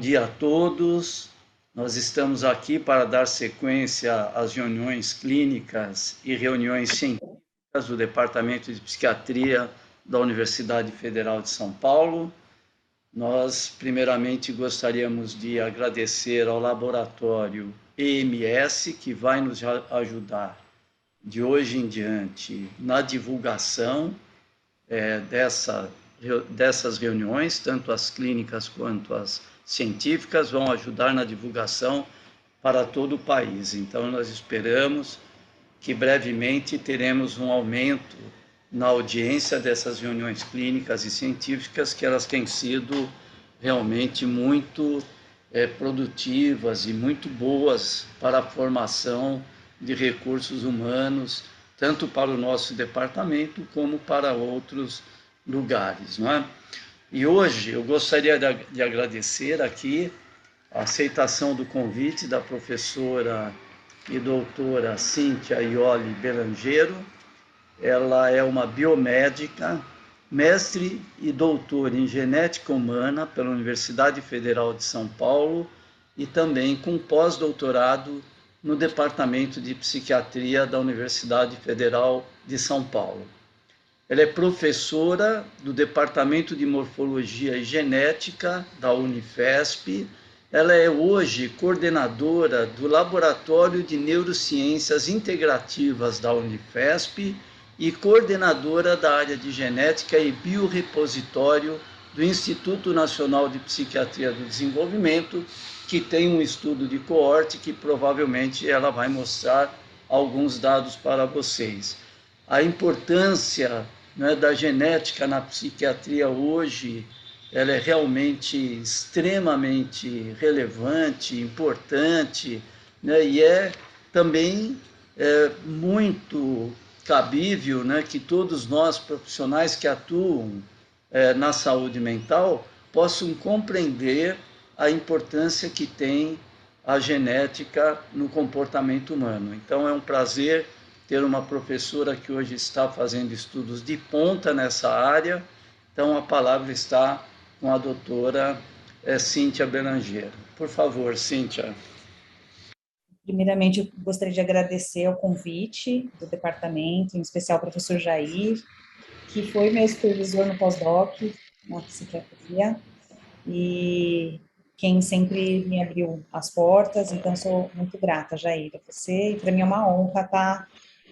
dia a todos. Nós estamos aqui para dar sequência às reuniões clínicas e reuniões científicas do Departamento de Psiquiatria da Universidade Federal de São Paulo. Nós, primeiramente, gostaríamos de agradecer ao laboratório EMS, que vai nos ajudar de hoje em diante na divulgação dessas reuniões, tanto as clínicas quanto as científicas, vão ajudar na divulgação para todo o país. Então, nós esperamos que brevemente teremos um aumento na audiência dessas reuniões clínicas e científicas, que elas têm sido realmente muito produtivas e muito boas para a formação de recursos humanos, tanto para o nosso departamento como para outros lugares, não é? E hoje eu gostaria de agradecer aqui a aceitação do convite da professora e doutora Cíntia Ioli Belangero. Ela é uma biomédica, mestre e doutora em genética humana pela Universidade Federal de São Paulo e também com pós-doutorado no Departamento de Psiquiatria da Universidade Federal de São Paulo. Ela é professora do Departamento de Morfologia e Genética da Unifesp. Ela é hoje coordenadora do Laboratório de Neurociências Integrativas da Unifesp e coordenadora da área de Genética e Biorepositório do Instituto Nacional de Psiquiatria do Desenvolvimento, que tem um estudo de coorte que provavelmente ela vai mostrar alguns dados para vocês. A importância da genética na psiquiatria hoje, ela é realmente extremamente relevante, importante, e é também muito cabível que todos nós, profissionais que atuam na saúde mental, possam compreender a importância que tem a genética no comportamento humano. Então, é um prazer ter uma professora que hoje está fazendo estudos de ponta nessa área. Então, a palavra está com a doutora Cíntia Belangero. Por favor, Cíntia. Primeiramente, eu gostaria de agradecer o convite do departamento, em especial ao professor Jair, que foi meu supervisor no pós-doc, na psiquiatria, e quem sempre me abriu as portas. Então, sou muito grata, Jair, a você, e para mim é uma honra estar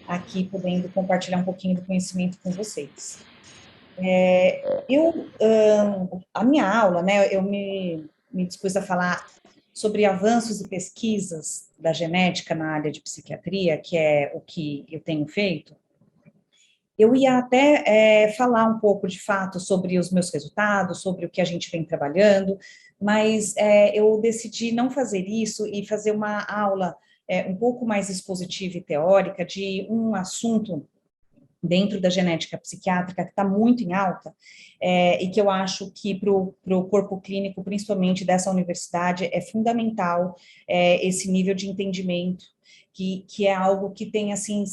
aqui podendo compartilhar um pouquinho do conhecimento com vocês. A minha aula, eu me dispus a falar sobre avanços e pesquisas da genética na área de psiquiatria, que é o que eu tenho feito. Eu ia até falar um pouco, de fato, sobre os meus resultados, sobre o que a gente vem trabalhando, mas eu decidi não fazer isso e fazer uma aula um pouco mais expositiva e teórica de um assunto dentro da genética psiquiátrica que está muito em alta, e que eu acho que para o corpo clínico, principalmente dessa universidade, é fundamental esse nível de entendimento, que é algo que tem, assim,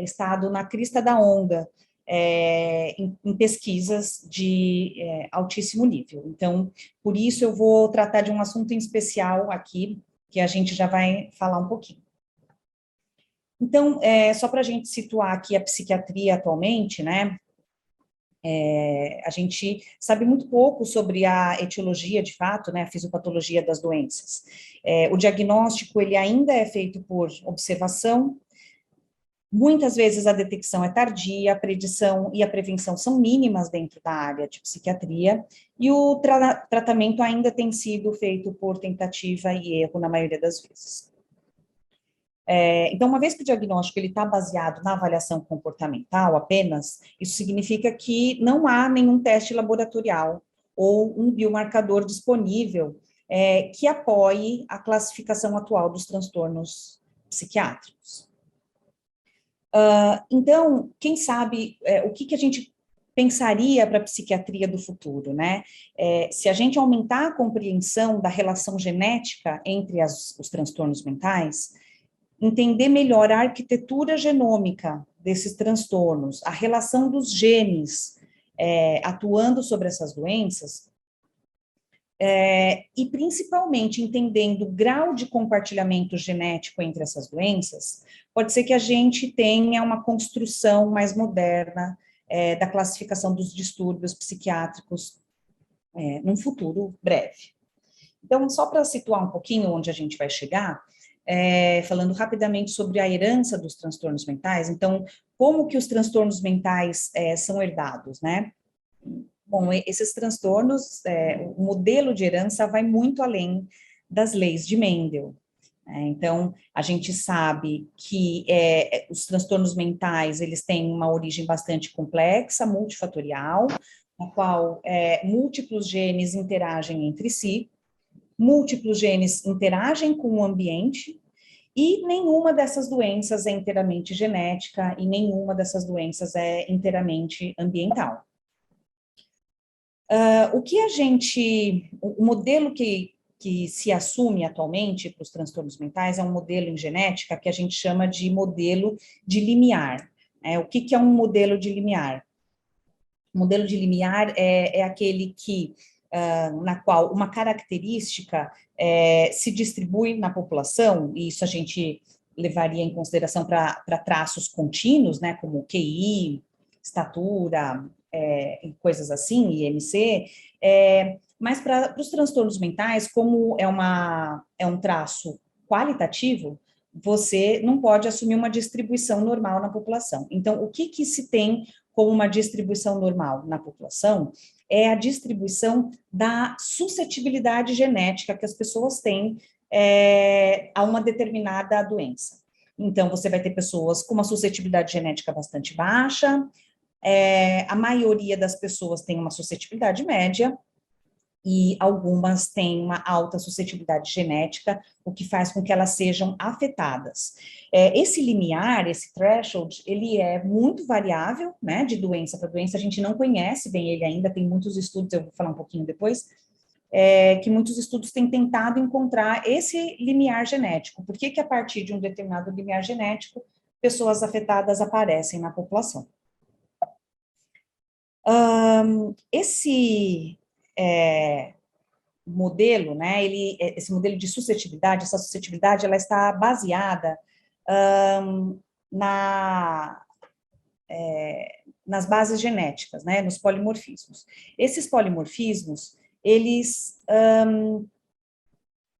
estado na crista da onda, em pesquisas de altíssimo nível. Então, por isso eu vou tratar de um assunto em especial aqui, que a gente já vai falar um pouquinho. Então, só para a gente situar aqui a psiquiatria atualmente, a gente sabe muito pouco sobre a etiologia, de fato, a fisiopatologia das doenças. O diagnóstico, ele ainda é feito por observação. Muitas vezes a detecção é tardia, a predição e a prevenção são mínimas dentro da área de psiquiatria, e o tratamento ainda tem sido feito por tentativa e erro na maioria das vezes. Então, uma vez que o diagnóstico está baseado na avaliação comportamental apenas, isso significa que não há nenhum teste laboratorial ou um biomarcador disponível que apoie a classificação atual dos transtornos psiquiátricos. Então, quem sabe o que a gente pensaria para a psiquiatria do futuro, se a gente aumentar a compreensão da relação genética entre os transtornos mentais, entender melhor a arquitetura genômica desses transtornos, a relação dos genes atuando sobre essas doenças, E principalmente entendendo o grau de compartilhamento genético entre essas doenças, pode ser que a gente tenha uma construção mais moderna da classificação dos distúrbios psiquiátricos num futuro breve. Então, só para situar um pouquinho onde a gente vai chegar, falando rapidamente sobre a herança dos transtornos mentais, então, como que os transtornos mentais são herdados, né? Bom, esses transtornos, o modelo de herança vai muito além das leis de Mendel. Então, a gente sabe que os transtornos mentais, eles têm uma origem bastante complexa, multifatorial, na qual múltiplos genes interagem entre si, múltiplos genes interagem com o ambiente, e nenhuma dessas doenças é inteiramente genética, e nenhuma dessas doenças é inteiramente ambiental. O modelo que se assume atualmente para os transtornos mentais é um modelo em genética que a gente chama de modelo de limiar. O que é um modelo de limiar? O modelo de limiar é aquele na qual uma característica se distribui na população, e isso a gente levaria em consideração para traços contínuos, né, como QI, estatura, coisas assim, IMC, mas para os transtornos mentais, como é um traço qualitativo, você não pode assumir uma distribuição normal na população. Então, o que se tem como uma distribuição normal na população é a distribuição da suscetibilidade genética que as pessoas têm a uma determinada doença. Então, você vai ter pessoas com uma suscetibilidade genética bastante baixa, a maioria das pessoas tem uma suscetibilidade média, e algumas têm uma alta suscetibilidade genética, o que faz com que elas sejam afetadas. Esse limiar, esse threshold, ele é muito variável, né, de doença para doença, a gente não conhece bem ele ainda, tem muitos estudos, eu vou falar um pouquinho depois, que muitos estudos têm tentado encontrar esse limiar genético. Por que a partir de um determinado limiar genético, pessoas afetadas aparecem na população? Esse modelo, né, esse modelo de suscetibilidade, essa suscetibilidade, ela está baseada nas bases genéticas, né, nos polimorfismos. Esses polimorfismos, eles,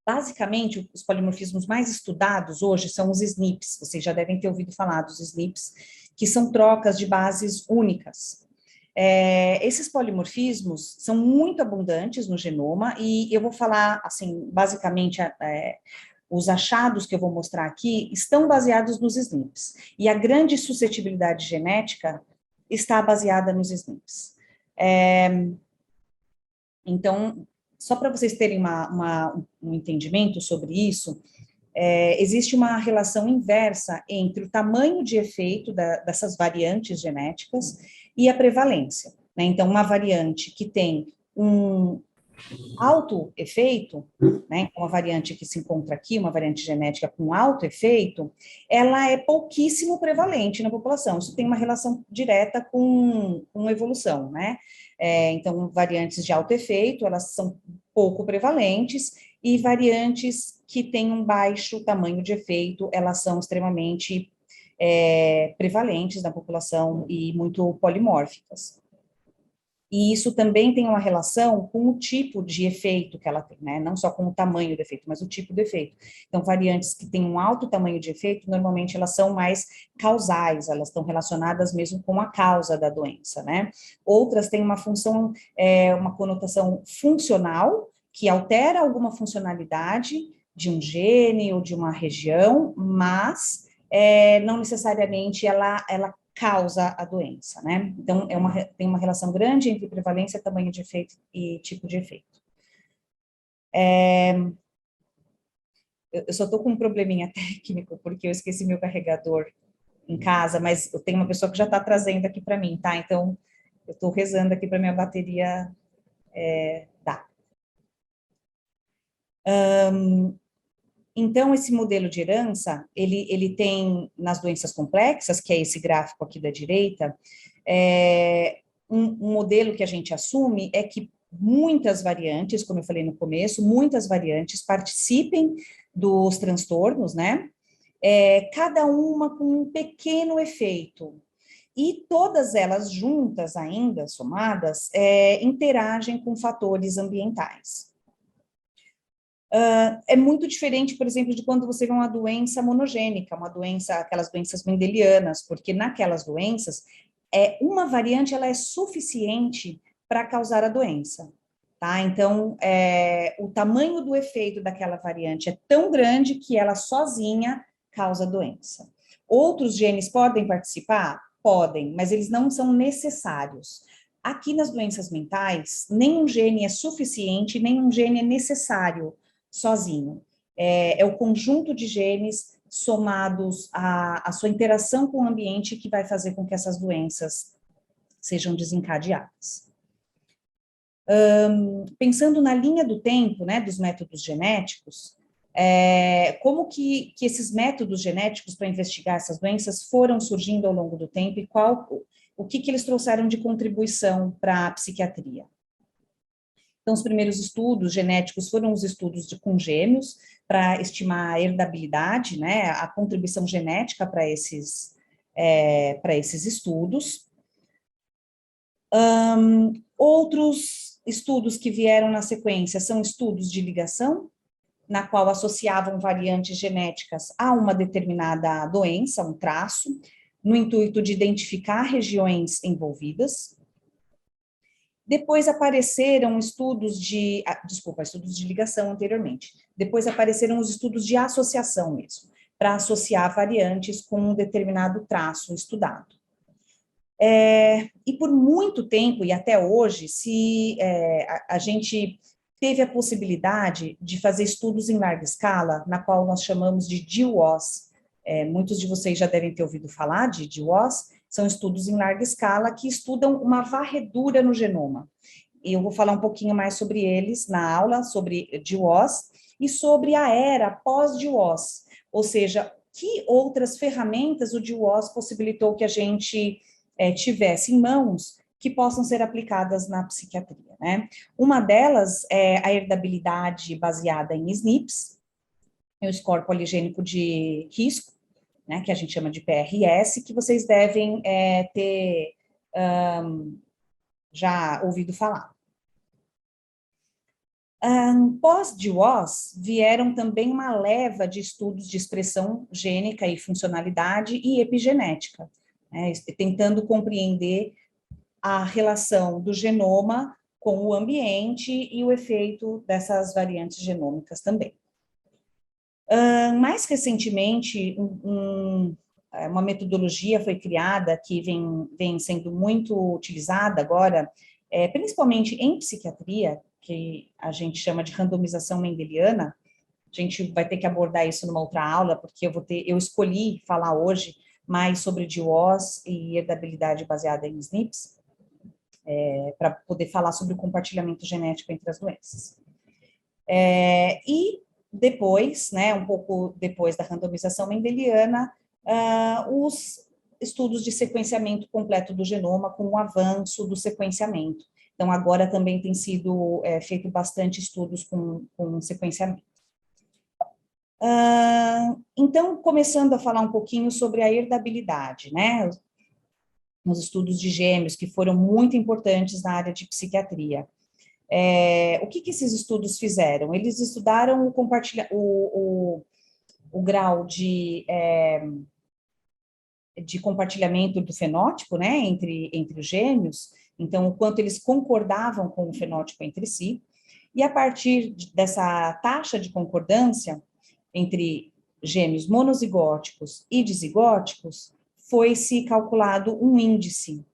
basicamente, os polimorfismos mais estudados hoje são os SNPs, vocês já devem ter ouvido falar dos SNPs, que são trocas de bases únicas. Esses polimorfismos são muito abundantes no genoma, e eu vou falar, assim, basicamente, os achados que eu vou mostrar aqui estão baseados nos SNPs, e a grande suscetibilidade genética está baseada nos SNPs. Então, só para vocês terem um entendimento sobre isso, existe uma relação inversa entre o tamanho de efeito dessas variantes genéticas e a prevalência, né? Então, uma variante que tem um alto efeito, né, uma variante que se encontra aqui, uma variante genética com alto efeito, ela é pouquíssimo prevalente na população. Isso tem uma relação direta com evolução, né? Então, variantes de alto efeito, elas são pouco prevalentes, e variantes que têm um baixo tamanho de efeito, elas são extremamente prevalentes na população e muito polimórficas. E isso também tem uma relação com o tipo de efeito que ela tem, né? Não só com o tamanho do efeito, mas o tipo do efeito. Então, variantes que têm um alto tamanho de efeito, normalmente elas são mais causais, elas estão relacionadas mesmo com a causa da doença, né? Outras têm uma função, uma conotação funcional, que altera alguma funcionalidade de um gene ou de uma região, mas não necessariamente ela causa a doença, né? Então, tem uma relação grande entre prevalência, tamanho de efeito e tipo de efeito. Eu só estou com um probleminha técnico, porque eu esqueci meu carregador em casa, mas eu tenho uma pessoa que já está trazendo aqui para mim, tá? Então, eu estou rezando aqui para minha bateria dar. Então, esse modelo de herança, ele tem, nas doenças complexas, que é esse gráfico aqui da direita, um modelo que a gente assume é que muitas variantes, como eu falei no começo, muitas variantes participem dos transtornos, né? Cada uma com um pequeno efeito. E todas elas juntas ainda, somadas, interagem com fatores ambientais. É muito diferente, por exemplo, de quando você vê uma doença monogênica, uma doença, aquelas doenças mendelianas, porque naquelas doenças, uma variante ela é suficiente para causar a doença, tá? Então, o tamanho do efeito daquela variante é tão grande que ela sozinha causa doença. Outros genes podem participar? Podem, mas eles não são necessários. Aqui nas doenças mentais, nenhum gene é suficiente, nenhum gene é necessário sozinho. É o conjunto de genes somados à sua interação com o ambiente que vai fazer com que essas doenças sejam desencadeadas. Pensando na linha do tempo, né, dos métodos genéticos, como que esses métodos genéticos para investigar essas doenças foram surgindo ao longo do tempo e o que eles trouxeram de contribuição para a psiquiatria? Então, os primeiros estudos genéticos foram os estudos com gêmeos, para estimar a herdabilidade, né, a contribuição genética para esses estudos. Outros estudos que vieram na sequência são estudos de ligação, na qual associavam variantes genéticas a uma determinada doença, um traço, no intuito de identificar regiões envolvidas. Depois apareceram estudos de ligação anteriormente. Depois apareceram os estudos de associação mesmo, para associar variantes com um determinado traço estudado. E por muito tempo, e até hoje, a gente teve a possibilidade de fazer estudos em larga escala, na qual nós chamamos de GWAS. Muitos de vocês já devem ter ouvido falar de GWAS, são estudos em larga escala que estudam uma varredura no genoma. E eu vou falar um pouquinho mais sobre eles na aula, sobre GWAS e sobre a era pós-GWAS, ou seja, que outras ferramentas o GWAS possibilitou que a gente tivesse em mãos que possam ser aplicadas na psiquiatria, né? Uma delas é a herdabilidade baseada em SNPs, o score poligênico de risco, né, que a gente chama de PRS, que vocês devem ter já ouvido falar. Pós-GWAS, vieram também uma leva de estudos de expressão gênica e funcionalidade e epigenética, né, tentando compreender a relação do genoma com o ambiente e o efeito dessas variantes genômicas também. Mais recentemente, uma metodologia foi criada que vem sendo muito utilizada agora, principalmente em psiquiatria, que a gente chama de randomização mendeliana. A gente vai ter que abordar isso numa outra aula, porque eu escolhi falar hoje mais sobre GWAS e herdabilidade baseada em SNPs, para poder falar sobre o compartilhamento genético entre as doenças. E depois, né, um pouco depois da randomização mendeliana, os estudos de sequenciamento completo do genoma com o avanço do sequenciamento. Então, agora também tem sido feito bastante estudos com sequenciamento. Então, começando a falar um pouquinho sobre a herdabilidade, né, os estudos de gêmeos, que foram muito importantes na área de psiquiatria. O que esses estudos fizeram? Eles estudaram o grau de compartilhamento do fenótipo, né, entre os gêmeos, então, o quanto eles concordavam com o fenótipo entre si, e a partir dessa taxa de concordância entre gêmeos monozigóticos e dizigóticos, foi-se calculado um índice,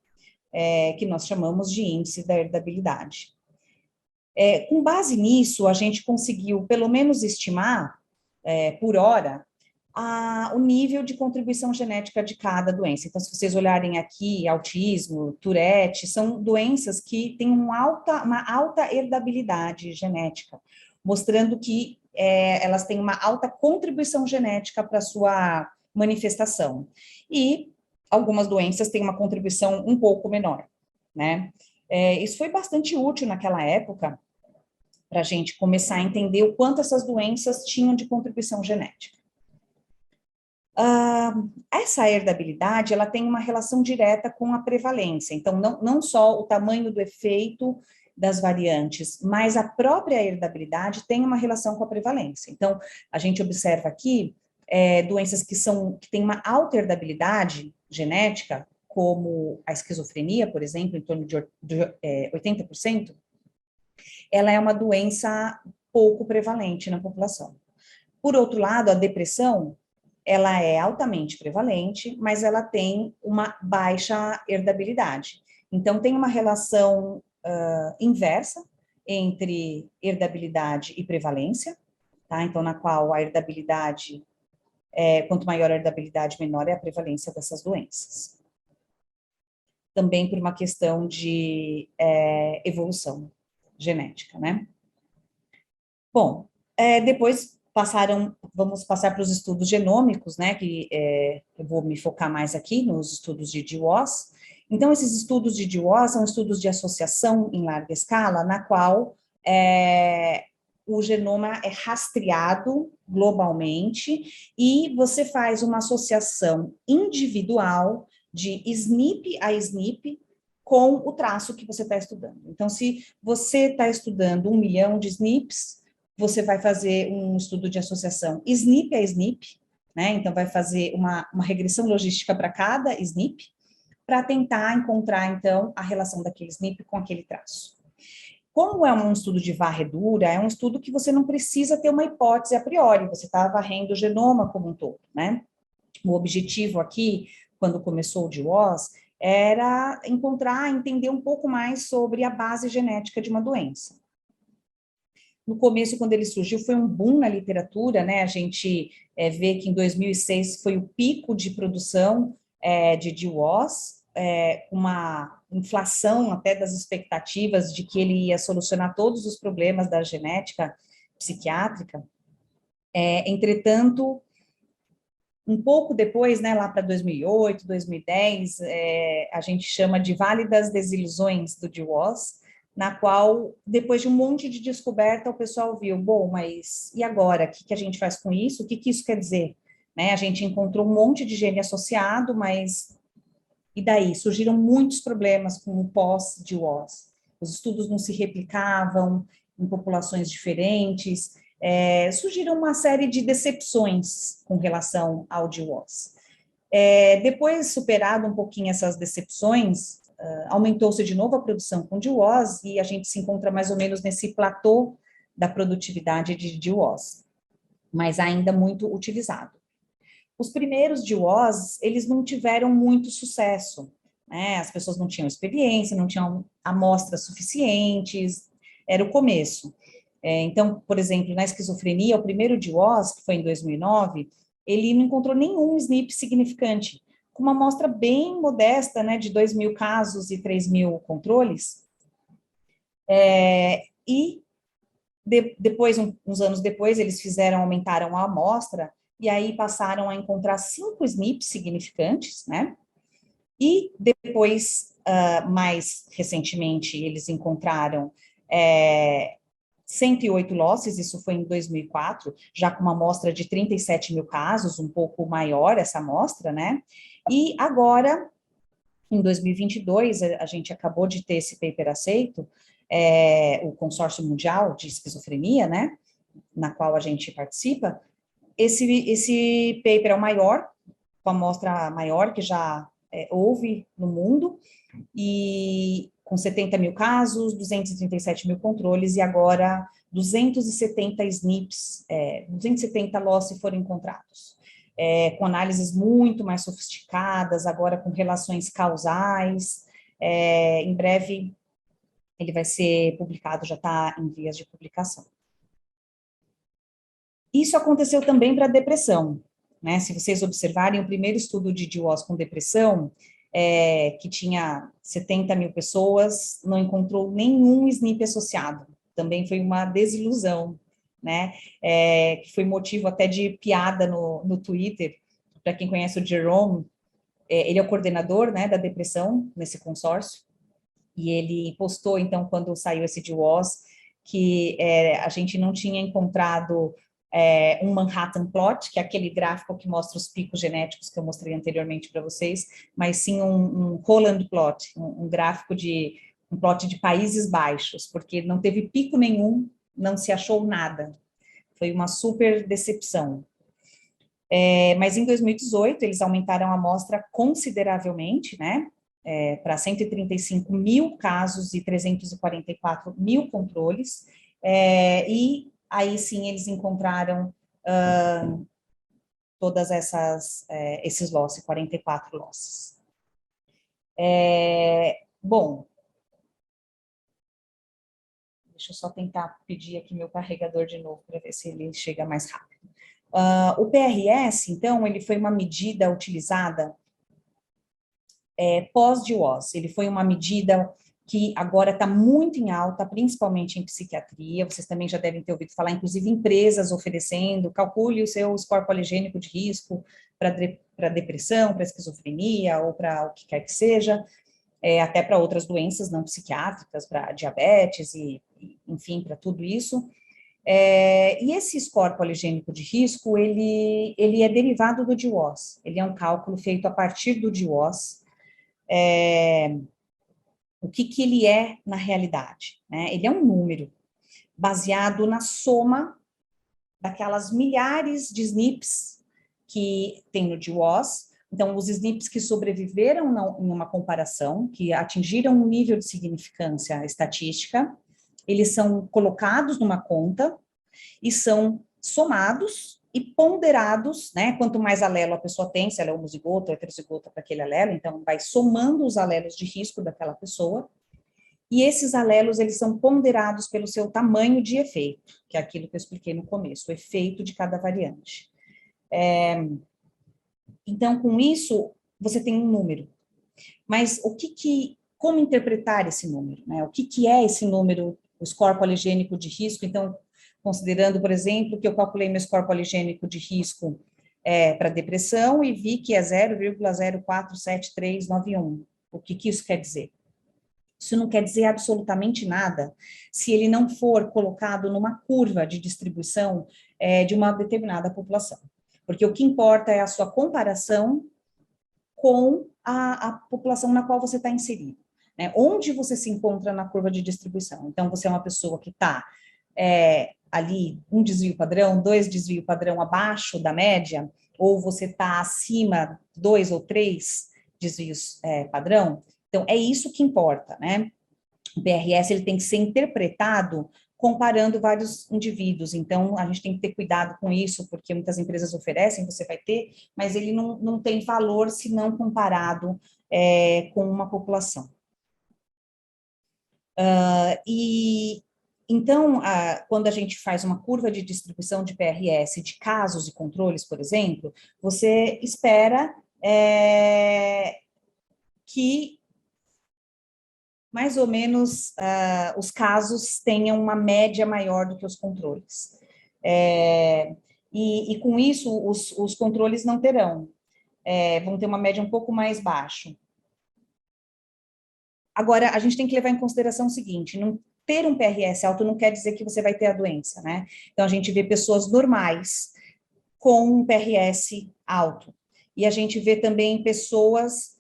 que nós chamamos de índice da herdabilidade. Com base nisso, a gente conseguiu, pelo menos, estimar, por hora, o nível de contribuição genética de cada doença. Então, se vocês olharem aqui, autismo, Tourette, são doenças que têm uma alta herdabilidade genética, mostrando que elas têm uma alta contribuição genética para a sua manifestação. E algumas doenças têm uma contribuição um pouco menor, né? Isso foi bastante útil naquela época, para a gente começar a entender o quanto essas doenças tinham de contribuição genética. Essa herdabilidade, ela tem uma relação direta com a prevalência, então não só o tamanho do efeito das variantes, mas a própria herdabilidade tem uma relação com a prevalência. Então, a gente observa aqui doenças que têm uma alta herdabilidade genética, como a esquizofrenia, por exemplo, em torno de 80%, ela é uma doença pouco prevalente na população. Por outro lado, a depressão, ela é altamente prevalente, mas ela tem uma baixa herdabilidade. Então, tem uma relação inversa entre herdabilidade e prevalência, tá? Então, na qual a herdabilidade, quanto maior a herdabilidade, menor é a prevalência dessas doenças. Também por uma questão de evolução genética, né? Bom, depois vamos passar para os estudos genômicos, né, que eu vou me focar mais aqui nos estudos de GWAS. Então, esses estudos de GWAS são estudos de associação em larga escala, na qual o genoma é rastreado globalmente e você faz uma associação individual de SNP a SNP com o traço que você está estudando. Então, se você está estudando 1 milhão de SNPs, você vai fazer um estudo de associação SNP a SNP, né? Então, vai fazer uma regressão logística para cada SNP, para tentar encontrar, então, a relação daquele SNP com aquele traço. Como é um estudo de varredura, é um estudo que você não precisa ter uma hipótese a priori, você está varrendo o genoma como um todo, né? O objetivo aqui, quando começou o GWAS, era entender um pouco mais sobre a base genética de uma doença. No começo, quando ele surgiu, foi um boom na literatura, né? A gente vê que em 2006 foi o pico de produção de GWAS, uma inflação até das expectativas de que ele ia solucionar todos os problemas da genética psiquiátrica. Entretanto, um pouco depois, né, lá para 2008, 2010, a gente chama de Vale das Desilusões do GWAS, na qual, depois de um monte de descoberta, o pessoal viu, bom, mas e agora? O que a gente faz com isso? O que isso quer dizer? Né, a gente encontrou um monte de gene associado, mas e daí? Surgiram muitos problemas com o pós-GWAS. Os estudos não se replicavam em populações diferentes, surgiram uma série de decepções com relação ao GWAS. Depois, superado um pouquinho essas decepções, aumentou-se de novo a produção com GWAS e a gente se encontra mais ou menos nesse platô da produtividade de GWAS, mas ainda muito utilizado. Os primeiros GWAS, eles não tiveram muito sucesso, né? As pessoas não tinham experiência, não tinham amostras suficientes, era o começo. Então, por exemplo, na esquizofrenia, o primeiro GWAS, que foi em 2009, ele não encontrou nenhum SNP significante, com uma amostra bem modesta, né, de 2.000 casos e 3.000 controles. Depois, uns anos depois, eles aumentaram a amostra, e aí passaram a encontrar 5 SNPs significantes, né? E depois, mais recentemente, eles encontraram 108 losses, isso foi em 2004, já com uma amostra de 37.000 casos, um pouco maior essa amostra, né? E agora, em 2022, a gente acabou de ter esse paper aceito, o Consórcio Mundial de Esquizofrenia, né? Na qual a gente participa. Esse paper é o maior, com a amostra maior que já houve no mundo, e com 70.000 casos, 237.000 controles, e agora 270 SNPs, 270 loss foram encontrados, com análises muito mais sofisticadas, agora com relações causais. Em breve ele vai ser publicado, já está em vias de publicação. Isso aconteceu também para a depressão, né? Se vocês observarem, o primeiro estudo de GWAS com depressão, que tinha 70.000 pessoas, não encontrou nenhum SNP associado. Também foi uma desilusão, né? Que foi motivo até de piada no Twitter. Para quem conhece o Jerome, ele é o coordenador, né, da depressão nesse consórcio. E ele postou, então, quando saiu esse GWAS, que a gente não tinha encontrado um Manhattan Plot, que é aquele gráfico que mostra os picos genéticos que eu mostrei anteriormente para vocês, mas sim um Holland Plot, um gráfico um plot de Países Baixos, porque não teve pico nenhum, não se achou nada. Foi uma super decepção. Mas em 2018, eles aumentaram a amostra consideravelmente, né? Para 135 mil casos e 344 mil controles, e aí sim eles encontraram todas esses losses, 44 losses. Bom, deixa eu só tentar pedir aqui meu carregador de novo para ver se ele chega mais rápido. O PRS, então, ele foi uma medida utilizada pós-GWAS. Ele foi uma medida que agora está muito em alta, principalmente em psiquiatria. Vocês também já devem ter ouvido falar, inclusive empresas oferecendo, calcule o seu score poligênico de risco para depressão, para esquizofrenia ou para o que quer que seja, até para outras doenças não psiquiátricas, para diabetes e enfim, para tudo isso. E esse score poligênico de risco, ele é derivado do GWAS. Ele é um cálculo feito a partir do GWAS. O que ele é na realidade, né? Ele é um número baseado na soma daquelas milhares de SNPs que tem no GWAS. Então, os SNPs que sobreviveram em uma comparação, que atingiram um nível de significância estatística, eles são colocados numa conta e são somados e ponderados, né? Quanto mais alelo a pessoa tem, se ela é homozigota ou heterozigota para aquele alelo, então vai somando os alelos de risco daquela pessoa, e esses alelos, eles são ponderados pelo seu tamanho de efeito, que é aquilo que eu expliquei no começo, o efeito de cada variante. Então, com isso, você tem um número. Mas como interpretar esse número, né? O que é esse número, o score poligênico de risco? Então, considerando, por exemplo, que eu calculei meu score poligênico de risco para depressão e vi que é 0,047391. O que isso quer dizer? Isso não quer dizer absolutamente nada se ele não for colocado numa curva de distribuição de uma determinada população. Porque o que importa é a sua comparação com a população na qual você está inserido, né? Onde você se encontra na curva de distribuição. Então, você é uma pessoa que está ali, um desvio padrão, 2 desvio padrão abaixo da média, ou você está acima 2 ou 3 desvios padrão. Então, é isso que importa, né? O PRS, ele tem que ser interpretado comparando vários indivíduos, então a gente tem que ter cuidado com isso, porque muitas empresas oferecem, você vai ter, mas ele não tem valor se não comparado com uma população. Então, quando a gente faz uma curva de distribuição de PRS de casos e controles, por exemplo, você espera que mais ou menos os casos tenham uma média maior do que os controles. E com isso, os controles não terão, vão ter uma média um pouco mais baixa. Agora, a gente tem que levar em consideração o seguinte, não ter um PRS alto não quer dizer que você vai ter a doença, né? Então, a gente vê pessoas normais com um PRS alto. E a gente vê também pessoas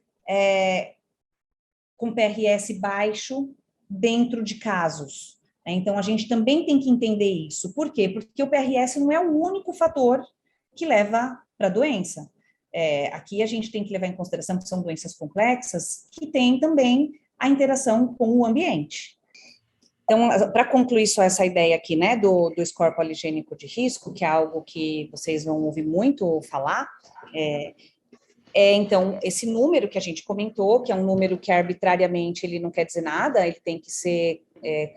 com PRS baixo dentro de casos. Então, a gente também tem que entender isso. Por quê? Porque o PRS não é o único fator que leva para a doença. Aqui a gente tem que levar em consideração que são doenças complexas que têm também a interação com o ambiente. Então, para concluir só essa ideia aqui, né, do score poligênico de risco, que é algo que vocês vão ouvir muito falar, então, esse número que a gente comentou, que é um número que arbitrariamente ele não quer dizer nada, ele tem que ser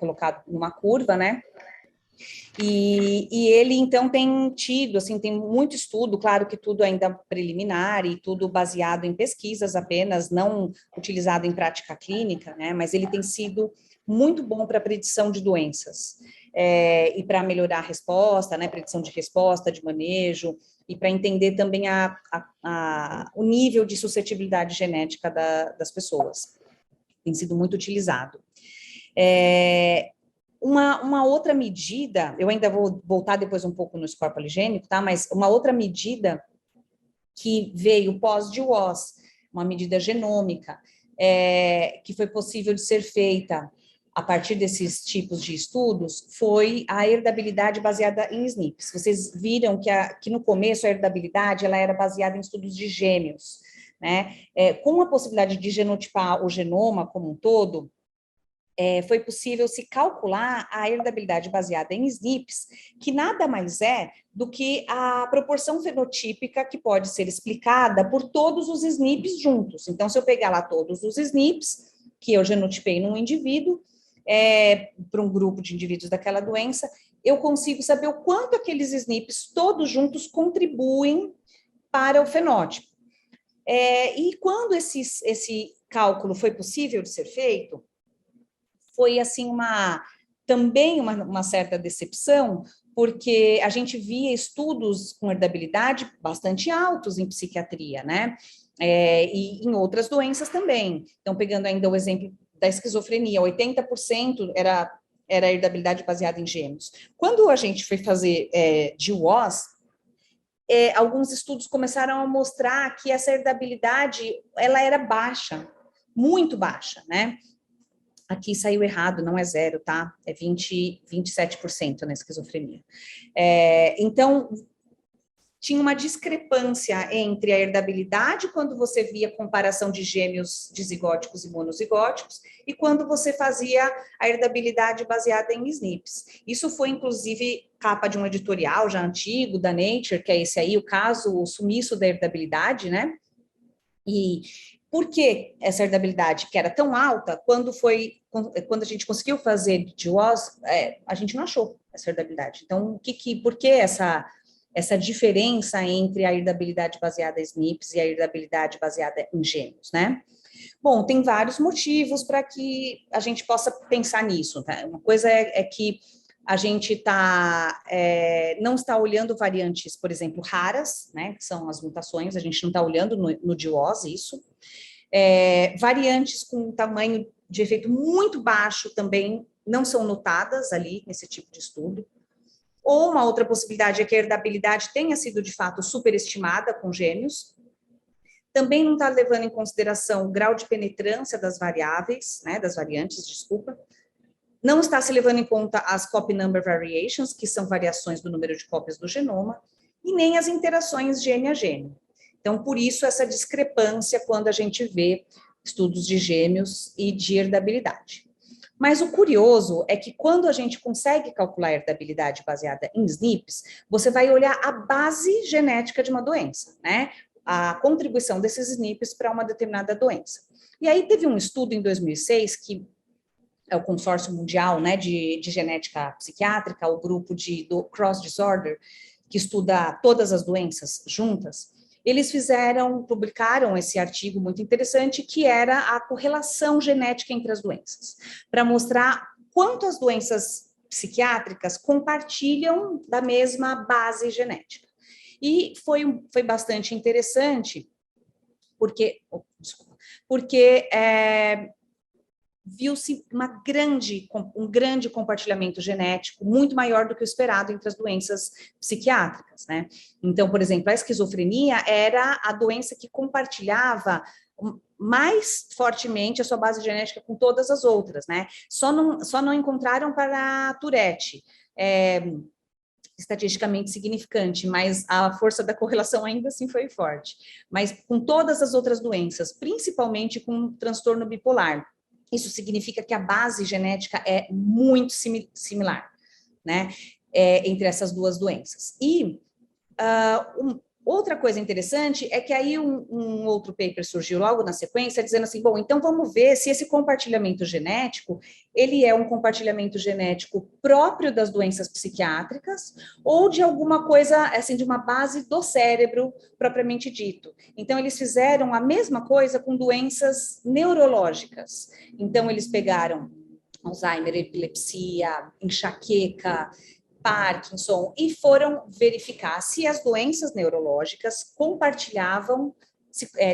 colocado numa curva, né? E ele, então, tem tido, assim, tem muito estudo, claro que tudo ainda preliminar e tudo baseado em pesquisas apenas, não utilizado em prática clínica, né? Mas ele tem sido muito bom para a predição de doenças e para melhorar a resposta, né? Predição de resposta, de manejo, e para entender também o nível de suscetibilidade genética das pessoas. tem sido muito utilizado. Uma outra medida, eu ainda vou voltar depois um pouco no score poligênico, tá? Mas uma outra medida que veio pós-GWAS, uma medida genômica, que foi possível de ser feita a partir desses tipos de estudos, foi a heredabilidade baseada em SNPs. Vocês viram que no começo a heredabilidade ela era baseada em estudos de gêmeos, né? Com a possibilidade de genotipar o genoma como um todo, foi possível se calcular a heredabilidade baseada em SNPs, que nada mais é do que a proporção fenotípica que pode ser explicada por todos os SNPs juntos. Então, se eu pegar lá todos os SNPs que eu genotipei num indivíduo, para um grupo de indivíduos daquela doença, eu consigo saber o quanto aqueles SNPs todos juntos contribuem para o fenótipo. E quando esse cálculo foi possível de ser feito, foi assim também uma certa decepção, porque a gente via estudos com herdabilidade bastante altos em psiquiatria, né? E em outras doenças também. Então, pegando ainda o exemplo da esquizofrenia, 80% era herdabilidade baseada em gêmeos. Quando a gente foi fazer GWAS, alguns estudos começaram a mostrar que essa herdabilidade ela era baixa, muito baixa, né? Aqui saiu errado, não é 0, tá? É 27% na esquizofrenia. Então, tinha uma discrepância entre a herdabilidade quando você via comparação de gêmeos dizigóticos e monozigóticos e quando você fazia a herdabilidade baseada em SNPs. Isso foi, inclusive, capa de um editorial já antigo, da Nature, que é esse aí, o sumiço da herdabilidade, né? E por que essa herdabilidade, que era tão alta, quando a gente conseguiu fazer GWAS, a gente não achou essa herdabilidade. Então, por que essa diferença entre a herdabilidade baseada em SNPs e a herdabilidade baseada em gêmeos, né? Bom, tem vários motivos para que a gente possa pensar nisso, tá? Uma coisa é que a gente não está olhando variantes, por exemplo, raras, né, que são as mutações, a gente não está olhando no GWAS isso. Variantes com tamanho de efeito muito baixo também não são notadas ali nesse tipo de estudo. Ou uma outra possibilidade é que a herdabilidade tenha sido, de fato, superestimada com gêmeos. Também não está levando em consideração o grau de penetrância das variáveis, né, das variantes, desculpa. Não está se levando em conta as copy number variations, que são variações do número de cópias do genoma, e nem as interações gene a gene. Então, por isso, essa discrepância quando a gente vê estudos de gêmeos e de herdabilidade. Mas o curioso é que quando a gente consegue calcular a herdabilidade baseada em SNPs, você vai olhar a base genética de uma doença, né? A contribuição desses SNPs para uma determinada doença. E aí teve um estudo em 2006 que é o consórcio mundial, né, de genética psiquiátrica, o grupo do Cross Disorder, que estuda todas as doenças juntas. Eles publicaram esse artigo muito interessante, que era a correlação genética entre as doenças, para mostrar quanto as doenças psiquiátricas compartilham da mesma base genética. E foi bastante interessante, porque viu-se um grande compartilhamento genético, muito maior do que o esperado entre as doenças psiquiátricas, né? Então, por exemplo, a esquizofrenia era a doença que compartilhava mais fortemente a sua base genética com todas as outras, né? Só não encontraram para a Tourette, estatisticamente significante, mas a força da correlação ainda assim foi forte. Mas com todas as outras doenças, principalmente com o transtorno bipolar, isso significa que a base genética é muito similar, né, entre essas duas doenças. E outra coisa interessante é que aí um outro paper surgiu logo na sequência, dizendo assim, bom, então vamos ver se esse compartilhamento genético, ele é um compartilhamento genético próprio das doenças psiquiátricas ou de alguma coisa, assim, de uma base do cérebro propriamente dito. Então, eles fizeram a mesma coisa com doenças neurológicas. Então, eles pegaram Alzheimer, epilepsia, enxaqueca, Parkinson, e foram verificar se as doenças neurológicas compartilhavam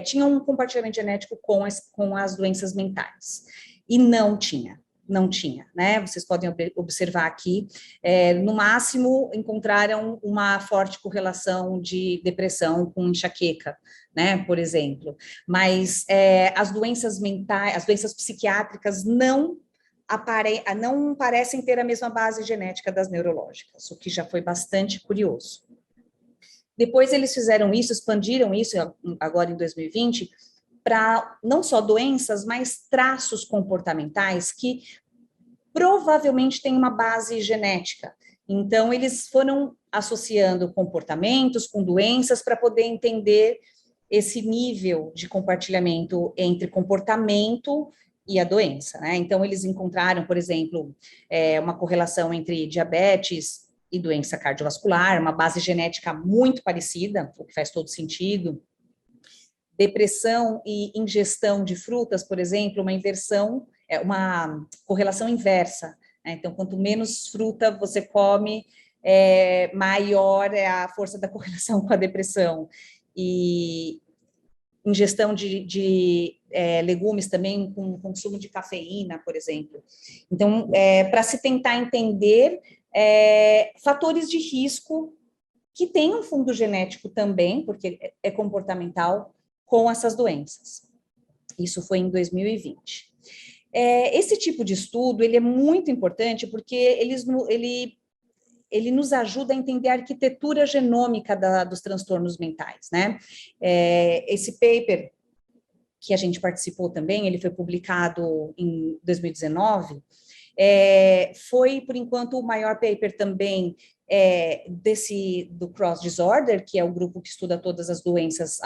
tinham um compartilhamento genético com as doenças mentais. E não tinha. Não tinha, né? Vocês podem observar aqui, no máximo encontraram uma forte correlação de depressão com enxaqueca, né? Por exemplo. Mas as doenças mentais, as doenças psiquiátricas não parecem ter a mesma base genética das neurológicas, o que já foi bastante curioso. Depois eles fizeram isso, expandiram isso agora em 2020, para não só doenças, mas traços comportamentais que provavelmente têm uma base genética. Então, eles foram associando comportamentos com doenças para poder entender esse nível de compartilhamento entre comportamento e a doença, né? Então, eles encontraram, por exemplo, uma correlação entre diabetes e doença cardiovascular, uma base genética muito parecida, o que faz todo sentido. Depressão e ingestão de frutas, por exemplo, uma correlação inversa, né? Então, quanto menos fruta você come, maior é a força da correlação com a depressão. E ingestão de legumes também com consumo de cafeína, por exemplo. Então, para se tentar entender fatores de risco que têm um fundo genético também, porque é comportamental, com essas doenças. Isso foi em 2020. Esse tipo de estudo, ele é muito importante porque ele nos ajuda a entender a arquitetura genômica dos transtornos mentais, né? Esse paper que a gente participou também, ele foi publicado em 2019, foi, por enquanto, o maior paper também do Cross Disorder, que é o grupo que estuda todas as doenças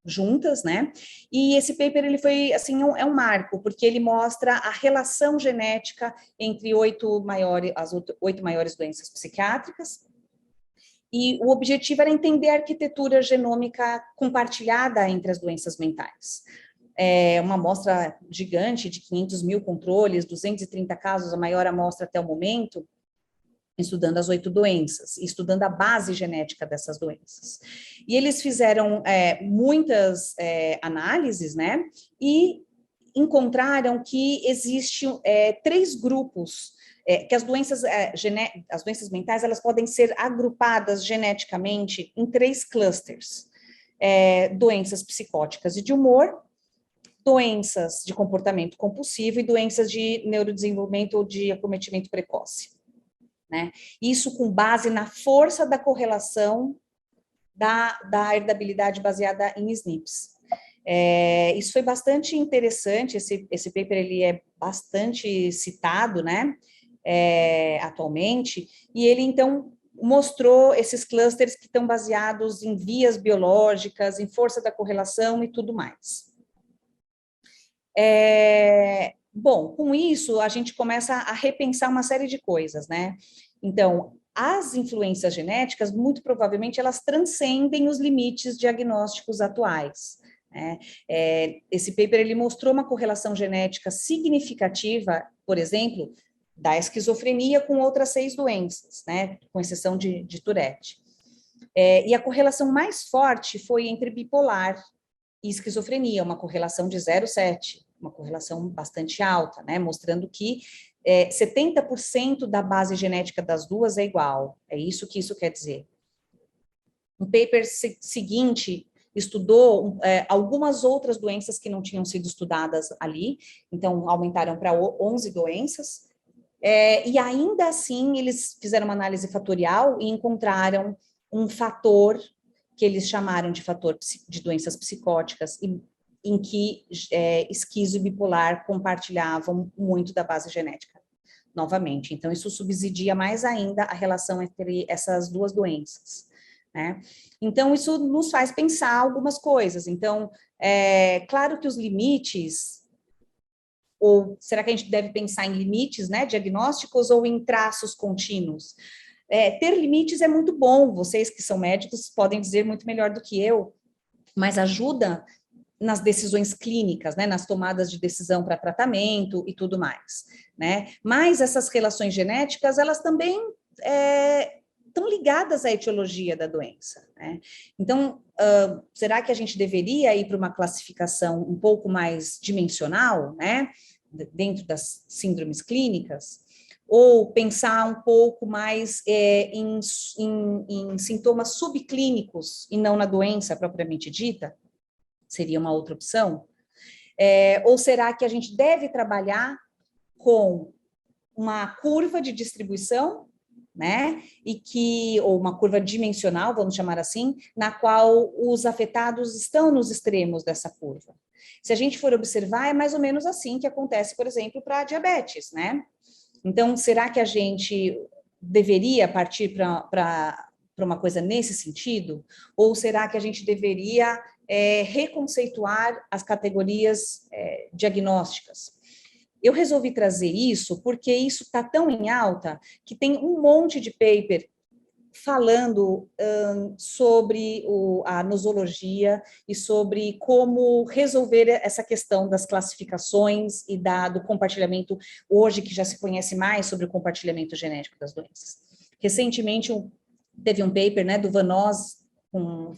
juntas, né? E esse paper, ele foi, assim, um marco, porque ele mostra a relação genética entre as 8 maiores doenças psiquiátricas, e o objetivo era entender a arquitetura genômica compartilhada entre as doenças mentais. Uma amostra gigante de 500 mil controles, 230 casos, a maior amostra até o momento, estudando as 8 doenças, estudando a base genética dessas doenças. E eles fizeram muitas análises, né, e encontraram que existem 3 grupos, que as doenças mentais, elas podem ser agrupadas geneticamente em 3 clusters. Doenças psicóticas e de humor, doenças de comportamento compulsivo e doenças de neurodesenvolvimento ou de acometimento precoce. Né? Isso com base na força da correlação da herdabilidade baseada em SNPs. Isso foi bastante interessante, esse paper ele é bastante citado, né, atualmente, e ele, então, mostrou esses clusters que estão baseados em vias biológicas, em força da correlação e tudo mais. Bom, com isso, a gente começa a repensar uma série de coisas, né? Então, as influências genéticas, muito provavelmente, elas transcendem os limites diagnósticos atuais, né? Esse paper, ele mostrou uma correlação genética significativa, por exemplo, da esquizofrenia com outras 6 doenças, né? Com exceção de Tourette. E a correlação mais forte foi entre bipolar e esquizofrenia, uma correlação de 0,7, uma correlação bastante alta, né, mostrando que 70% da base genética das duas é igual, é isso que isso quer dizer. O paper seguinte estudou algumas outras doenças que não tinham sido estudadas ali, então aumentaram para 11 doenças, e ainda assim eles fizeram uma análise fatorial e encontraram um fator que eles chamaram de fator de doenças psicóticas, em que esquizo e bipolar compartilhavam muito da base genética, novamente. Então, isso subsidia mais ainda a relação entre essas duas doenças, né? Então, isso nos faz pensar algumas coisas. Então, claro que os limites, ou será que a gente deve pensar em limites, né, diagnósticos ou em traços contínuos? Ter limites é muito bom, vocês que são médicos podem dizer muito melhor do que eu, mas ajuda nas decisões clínicas, né, nas tomadas de decisão para tratamento e tudo mais, né? Mas essas relações genéticas, elas também estão ligadas à etiologia da doença, né? Então, será que a gente deveria ir para uma classificação um pouco mais dimensional, né, dentro das síndromes clínicas, ou pensar um pouco mais em sintomas subclínicos e não na doença propriamente dita? Seria uma outra opção? Ou será que a gente deve trabalhar com uma curva de distribuição, né, ou uma curva dimensional, vamos chamar assim, na qual os afetados estão nos extremos dessa curva? Se a gente for observar, é mais ou menos assim que acontece, por exemplo, para a diabetes, né? Então, será que a gente deveria partir para uma coisa nesse sentido? Ou será que a gente deveria reconceituar as categorias diagnósticas? Eu resolvi trazer isso porque isso está tão em alta que tem um monte de paper falando sobre a nosologia e sobre como resolver essa questão das classificações e do compartilhamento, hoje que já se conhece mais sobre o compartilhamento genético das doenças. Recentemente, teve um paper, né, do Van Oz,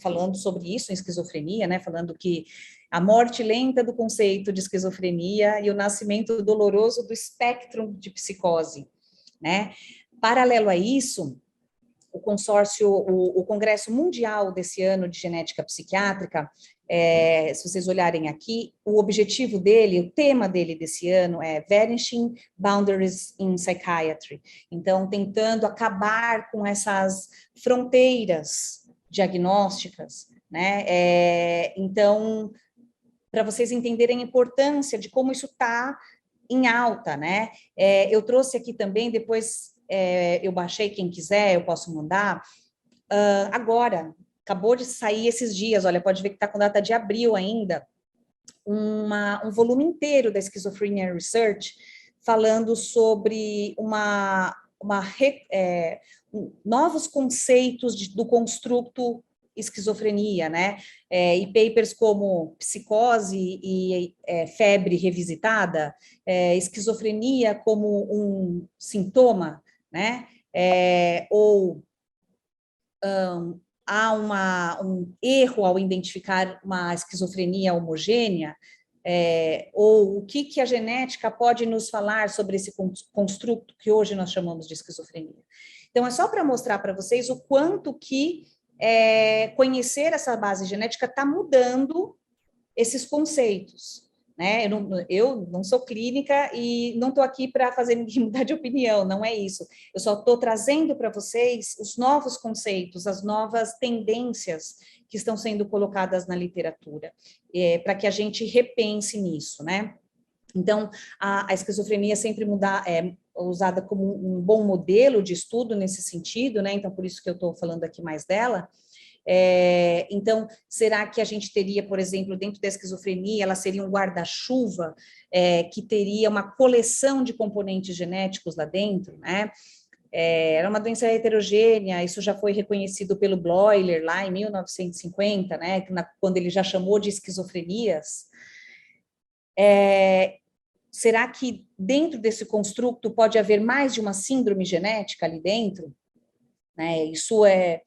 falando sobre isso em esquizofrenia, né, falando que a morte lenta do conceito de esquizofrenia e o nascimento doloroso do espectro de psicose, né? Paralelo a isso, o consórcio, o Congresso Mundial desse ano de Genética Psiquiátrica, se vocês olharem aqui, o objetivo dele, o tema dele desse ano é Vanishing Boundaries in Psychiatry. Então, tentando acabar com essas fronteiras diagnósticas, né? Então, para vocês entenderem a importância de como isso está em alta, né? Eu trouxe aqui também, depois eu baixei, quem quiser, eu posso mandar. Agora, acabou de sair esses dias, olha, pode ver que está com data de abril ainda, um volume inteiro da Schizophrenia Research, falando sobre novos conceitos do construto esquizofrenia, né? E papers como psicose e febre revisitada, esquizofrenia como um sintoma, né? Há um erro ao identificar uma esquizofrenia homogênea, ou o que a genética pode nos falar sobre esse construto que hoje nós chamamos de esquizofrenia. Então, é só para mostrar para vocês o quanto que conhecer essa base genética está mudando esses conceitos, né? Eu não sou clínica e não estou aqui para fazer ninguém mudar de opinião, não é isso. Eu só estou trazendo para vocês os novos conceitos, as novas tendências que estão sendo colocadas na literatura, para que a gente repense nisso, né? Então, a esquizofrenia sempre usada como um bom modelo de estudo nesse sentido, né? Então, por isso que eu estou falando aqui mais dela. Então, será que a gente teria, por exemplo, dentro da esquizofrenia, ela seria um guarda-chuva que teria uma coleção de componentes genéticos lá dentro, né? Era uma doença heterogênea, isso já foi reconhecido pelo Bloiler lá em 1950, né? Quando ele já chamou de esquizofrenias. Será que dentro desse construto pode haver mais de uma síndrome genética ali dentro? Né? Isso é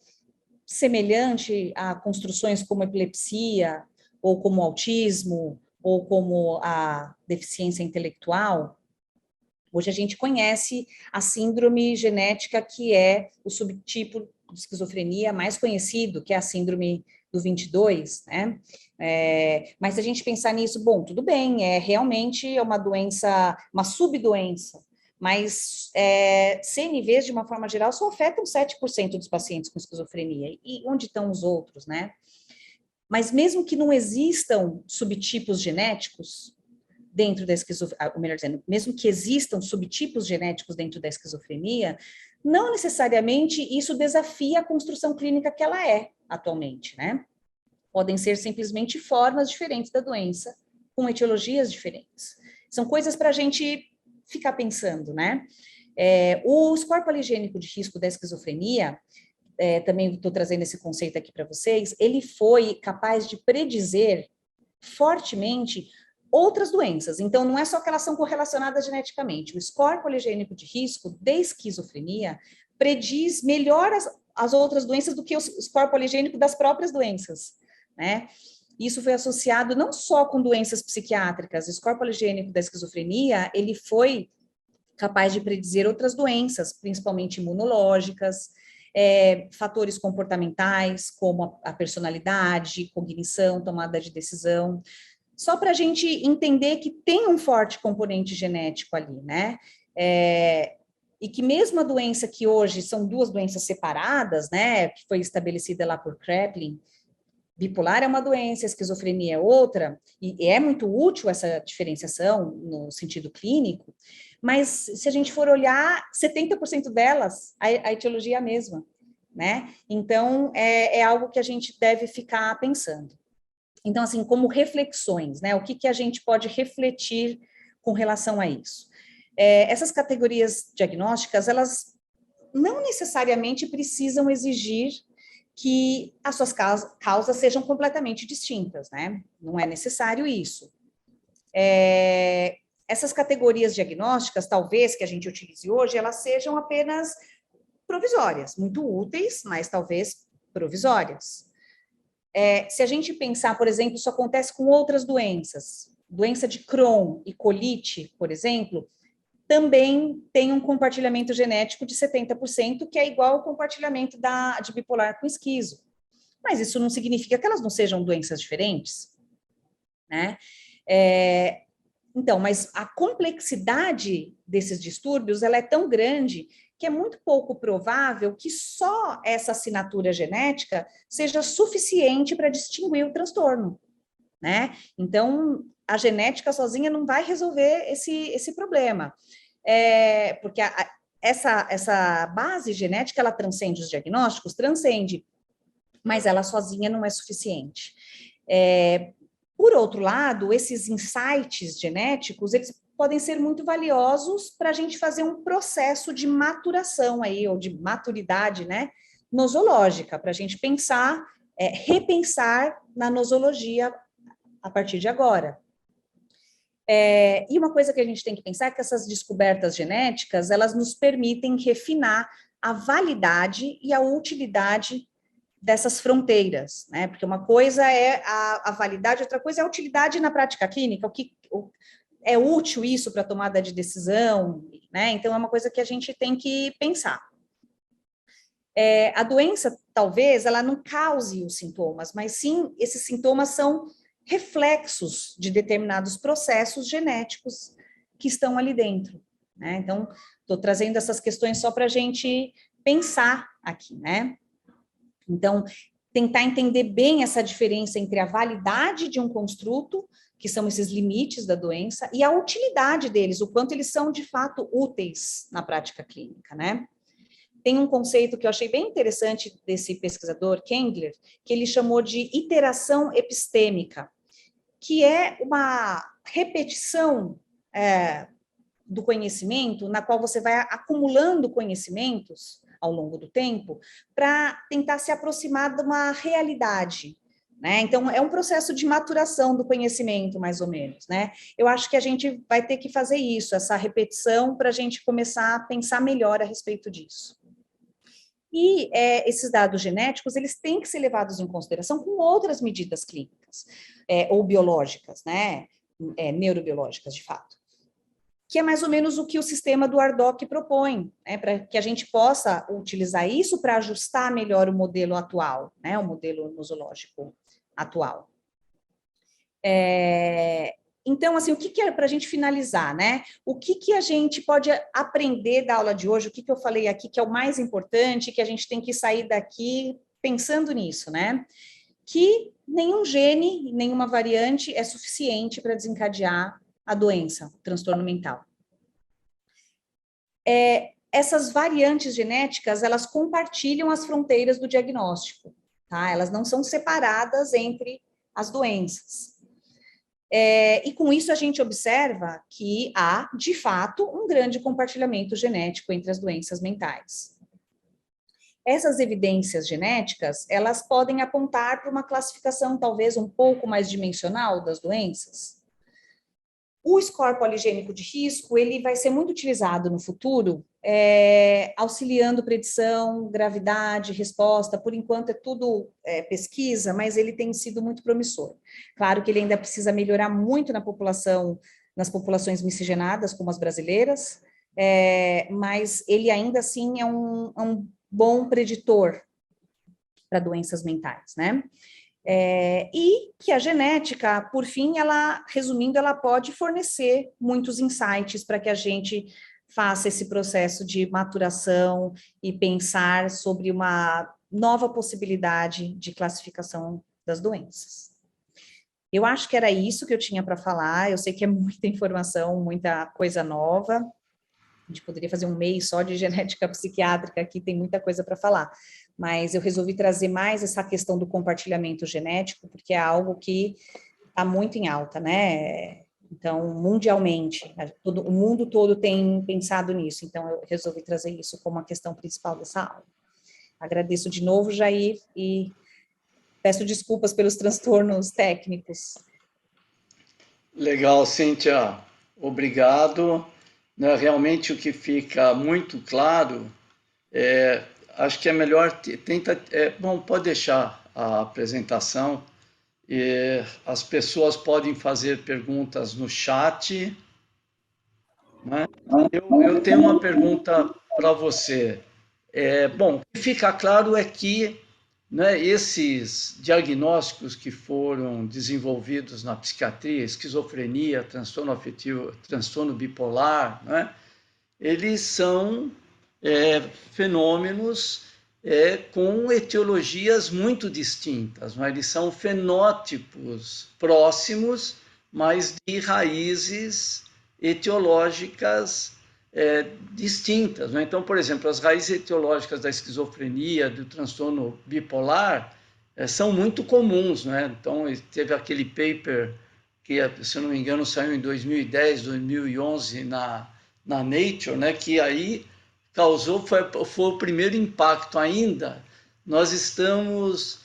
semelhante a construções como epilepsia, ou como autismo, ou como a deficiência intelectual? Hoje a gente conhece a síndrome genética, que é o subtipo de esquizofrenia mais conhecido, que é a síndrome do 22, né? Mas se a gente pensar nisso, bom, tudo bem, realmente é uma doença, uma subdoença, mas CNVs, de uma forma geral, só afetam 7% dos pacientes com esquizofrenia. E onde estão os outros, né? Mas mesmo que não existam subtipos genéticos dentro da esquizofrenia, ou melhor dizendo, mesmo que existam subtipos genéticos dentro da esquizofrenia, não necessariamente isso desafia a construção clínica que ela é atualmente, né? Podem ser simplesmente formas diferentes da doença, com etiologias diferentes. São coisas para a gente ficar pensando, né? O score poligênico de risco da esquizofrenia, também estou trazendo esse conceito aqui para vocês, ele foi capaz de predizer fortemente outras doenças. Então, não é só que elas são correlacionadas geneticamente. O score poligênico de risco de esquizofrenia prediz melhor as outras doenças do que o score poligênico das próprias doenças, né? Isso foi associado não só com doenças psiquiátricas, o score poligênico da esquizofrenia, ele foi capaz de predizer outras doenças, principalmente imunológicas, fatores comportamentais, como a personalidade, cognição, tomada de decisão, só para a gente entender que tem um forte componente genético ali, né? E que mesmo a doença que hoje são duas doenças separadas, né, que foi estabelecida lá por Kraepelin, bipolar é uma doença, esquizofrenia é outra, e é muito útil essa diferenciação no sentido clínico, mas se a gente for olhar, 70% delas, a etiologia é a mesma, né? Então, é algo que a gente deve ficar pensando. Então, assim, como reflexões, né? O que a gente pode refletir com relação a isso? Essas categorias diagnósticas, elas não necessariamente precisam exigir que as suas causas sejam completamente distintas, né? Não é necessário isso. Essas categorias diagnósticas, talvez, que a gente utilize hoje, elas sejam apenas provisórias, muito úteis, mas talvez provisórias. Se a gente pensar, por exemplo, isso acontece com outras doenças, doença de Crohn e colite, por exemplo, também tem um compartilhamento genético de 70%, que é igual ao compartilhamento de bipolar com esquizo. Mas isso não significa que elas não sejam doenças diferentes, né? Então, mas a complexidade desses distúrbios, ela é tão grande que é muito pouco provável que só essa assinatura genética seja suficiente para distinguir o transtorno, né? Então, a genética sozinha não vai resolver esse problema, porque essa base genética, ela transcende os diagnósticos, transcende, mas ela sozinha não é suficiente. Por outro lado, esses insights genéticos, eles podem ser muito valiosos para a gente fazer um processo de maturação aí, ou de maturidade, né, nosológica, para a gente pensar, repensar na nosologia a partir de agora. E uma coisa que a gente tem que pensar é que essas descobertas genéticas, elas nos permitem refinar a validade e a utilidade dessas fronteiras, né? Porque uma coisa é a validade, outra coisa é a utilidade na prática clínica, é útil isso para tomada de decisão, né? Então, é uma coisa que a gente tem que pensar. A doença, talvez, ela não cause os sintomas, mas sim, esses sintomas são reflexos de determinados processos genéticos que estão ali dentro, né? Então, estou trazendo essas questões só para a gente pensar aqui, né? Então, tentar entender bem essa diferença entre a validade de um construto, que são esses limites da doença, e a utilidade deles, o quanto eles são, de fato, úteis na prática clínica, né? Tem um conceito que eu achei bem interessante desse pesquisador, Kendler, que ele chamou de iteração epistêmica, que é uma repetição do conhecimento, na qual você vai acumulando conhecimentos ao longo do tempo, para tentar se aproximar de uma realidade, né? Então, é um processo de maturação do conhecimento, mais ou menos, né? Eu acho que a gente vai ter que fazer isso, essa repetição, para a gente começar a pensar melhor a respeito disso. E esses dados genéticos, eles têm que ser levados em consideração com outras medidas clínicas, ou biológicas, né? Neurobiológicas, de fato, que é mais ou menos o que o sistema do ARDOC propõe, né, para que a gente possa utilizar isso para ajustar melhor o modelo atual, né, o modelo nosológico atual. Então, assim, o que é, para a gente finalizar, né, o que a gente pode aprender da aula de hoje, o que eu falei aqui que é o mais importante, que a gente tem que sair daqui pensando nisso, né, que nenhum gene, nenhuma variante é suficiente para desencadear a doença, o transtorno mental. Essas variantes genéticas, elas compartilham as fronteiras do diagnóstico, tá? Elas não são separadas entre as doenças. E com isso a gente observa que há, de fato, um grande compartilhamento genético entre as doenças mentais. Essas evidências genéticas, elas podem apontar para uma classificação talvez um pouco mais dimensional das doenças. O score poligênico de risco, ele vai ser muito utilizado no futuro, auxiliando predição, gravidade, resposta. Por enquanto é tudo pesquisa, mas ele tem sido muito promissor. Claro que ele ainda precisa melhorar muito na população, nas populações miscigenadas, como as brasileiras, mas ele ainda assim é um bom preditor para doenças mentais, né? E que a genética, por fim, ela, resumindo, ela pode fornecer muitos insights para que a gente faça esse processo de maturação e pensar sobre uma nova possibilidade de classificação das doenças. Eu acho que era isso que eu tinha para falar. Eu sei que é muita informação, muita coisa nova. A gente poderia fazer um mês só de genética psiquiátrica aqui, tem muita coisa para falar. Mas eu resolvi trazer mais essa questão do compartilhamento genético, porque é algo que está muito em alta, né? Então, mundialmente, o mundo todo tem pensado nisso. Então, eu resolvi trazer isso como a questão principal dessa aula. Agradeço de novo, Jair, e peço desculpas pelos transtornos técnicos. Legal, Cíntia. Obrigado. Né, realmente o que fica muito claro, acho que é melhor, bom, pode deixar a apresentação, as pessoas podem fazer perguntas no chat, né? Eu tenho uma pergunta para você. Bom, o que fica claro é que, né, esses diagnósticos que foram desenvolvidos na psiquiatria, esquizofrenia, transtorno afetivo, transtorno bipolar, né, eles são fenômenos com etiologias muito distintas, né? Eles são fenótipos próximos, mas de raízes etiológicas distintas, né? Então, por exemplo, as raízes etiológicas da esquizofrenia, do transtorno bipolar, são muito comuns, né? Então, teve aquele paper que, se eu não me engano, saiu em 2010, 2011 na Nature, né? Que aí causou, foi o primeiro impacto ainda. Nós temos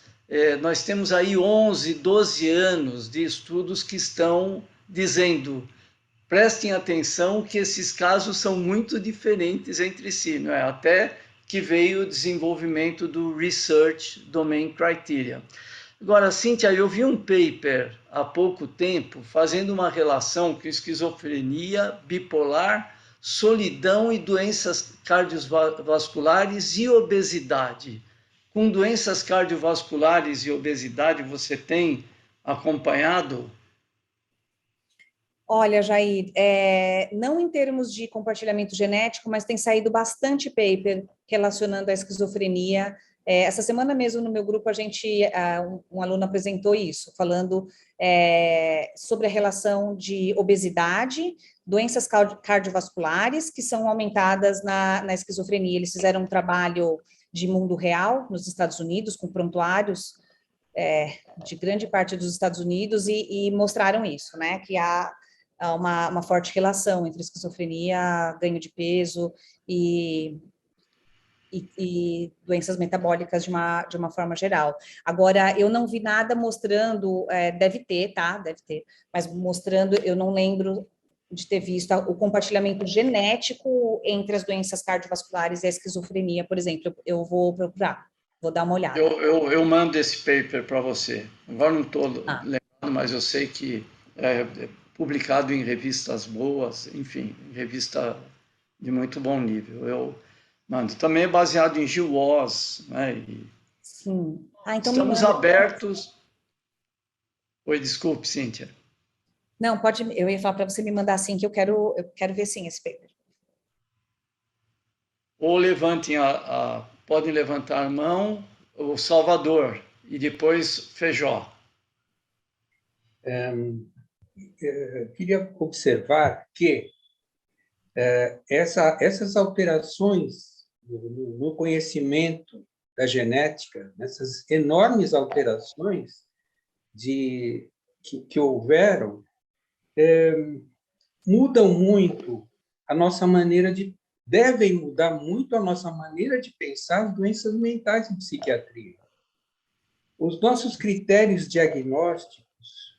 aí 11, 12 anos de estudos que estão dizendo: prestem atenção que esses casos são muito diferentes entre si, não é? Até que veio o desenvolvimento do Research Domain Criteria. Agora, Cíntia, eu vi um paper há pouco tempo fazendo uma relação com esquizofrenia, bipolar, solidão e doenças cardiovasculares e obesidade. Com doenças cardiovasculares e obesidade, você tem acompanhado? Olha, Jair, não em termos de compartilhamento genético, mas tem saído bastante paper relacionando a esquizofrenia. Essa semana mesmo no meu grupo um aluno apresentou isso, falando sobre a relação de obesidade, doenças cardiovasculares que são aumentadas na esquizofrenia. Eles fizeram um trabalho de mundo real nos Estados Unidos com prontuários de grande parte dos Estados Unidos e mostraram isso, né? Que há uma forte relação entre esquizofrenia, ganho de peso e doenças metabólicas de uma forma geral. Agora, eu não vi nada mostrando, deve ter, tá? Deve ter, mas mostrando, eu não lembro de ter visto o compartilhamento genético entre as doenças cardiovasculares e a esquizofrenia, por exemplo. Eu vou procurar, vou dar uma olhada. Eu mando esse paper para você. Agora não estou lembrando, mas eu sei que é publicado em revistas boas, enfim, revista de muito bom nível. Eu mando. Também é baseado em GWAS, né? Sim. Então estamos abertos. Oi, desculpe, Cíntia. Não, pode. Eu ia falar para você me mandar assim, que eu quero ver sim esse paper. Ou podem levantar a mão, o Salvador, e depois Feijó. Queria observar que essas alterações no conhecimento da genética, essas enormes alterações que houveram, mudam muito a nossa maneira devem mudar muito a nossa maneira de pensar as doenças mentais em psiquiatria. Os nossos critérios diagnósticos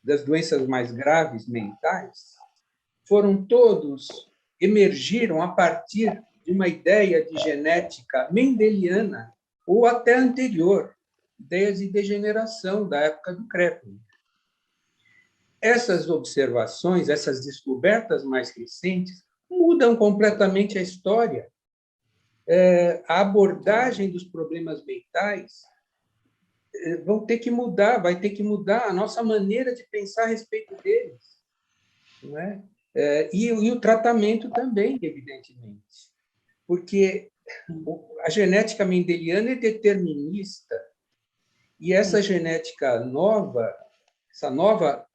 das doenças mais graves mentais emergiram a partir de uma ideia de genética mendeliana ou até anterior, ideias de degeneração da época do Kreplin. Essas observações, essas descobertas mais recentes, mudam completamente a história. A abordagem dos problemas mentais vão ter que mudar, vai ter que mudar a nossa maneira de pensar a respeito deles, não é? E o tratamento também, evidentemente, porque a genética mendeliana é determinista e essa genética nova, essa nova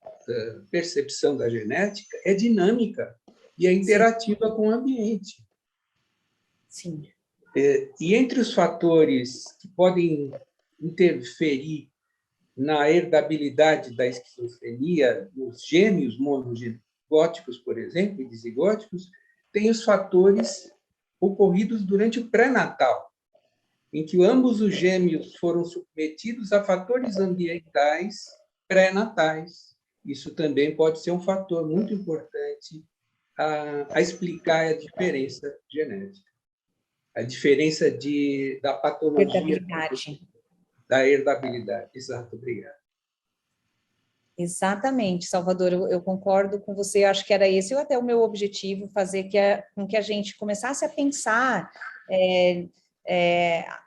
percepção da genética é dinâmica e é interativa com o ambiente. Sim. E entre os fatores que podem interferir na herdabilidade da esquizofrenia, nos gêmeos monozigóticos, por exemplo, e dizigóticos, tem os fatores ocorridos durante o pré-natal, em que ambos os gêmeos foram submetidos a fatores ambientais pré-natais. Isso também pode ser um fator muito importante a explicar a diferença genética, a diferença da patologia, da herdabilidade. Exato, obrigado. Exatamente, Salvador, eu concordo com você, eu acho que era esse até o meu objetivo, fazer com que a gente começasse a pensar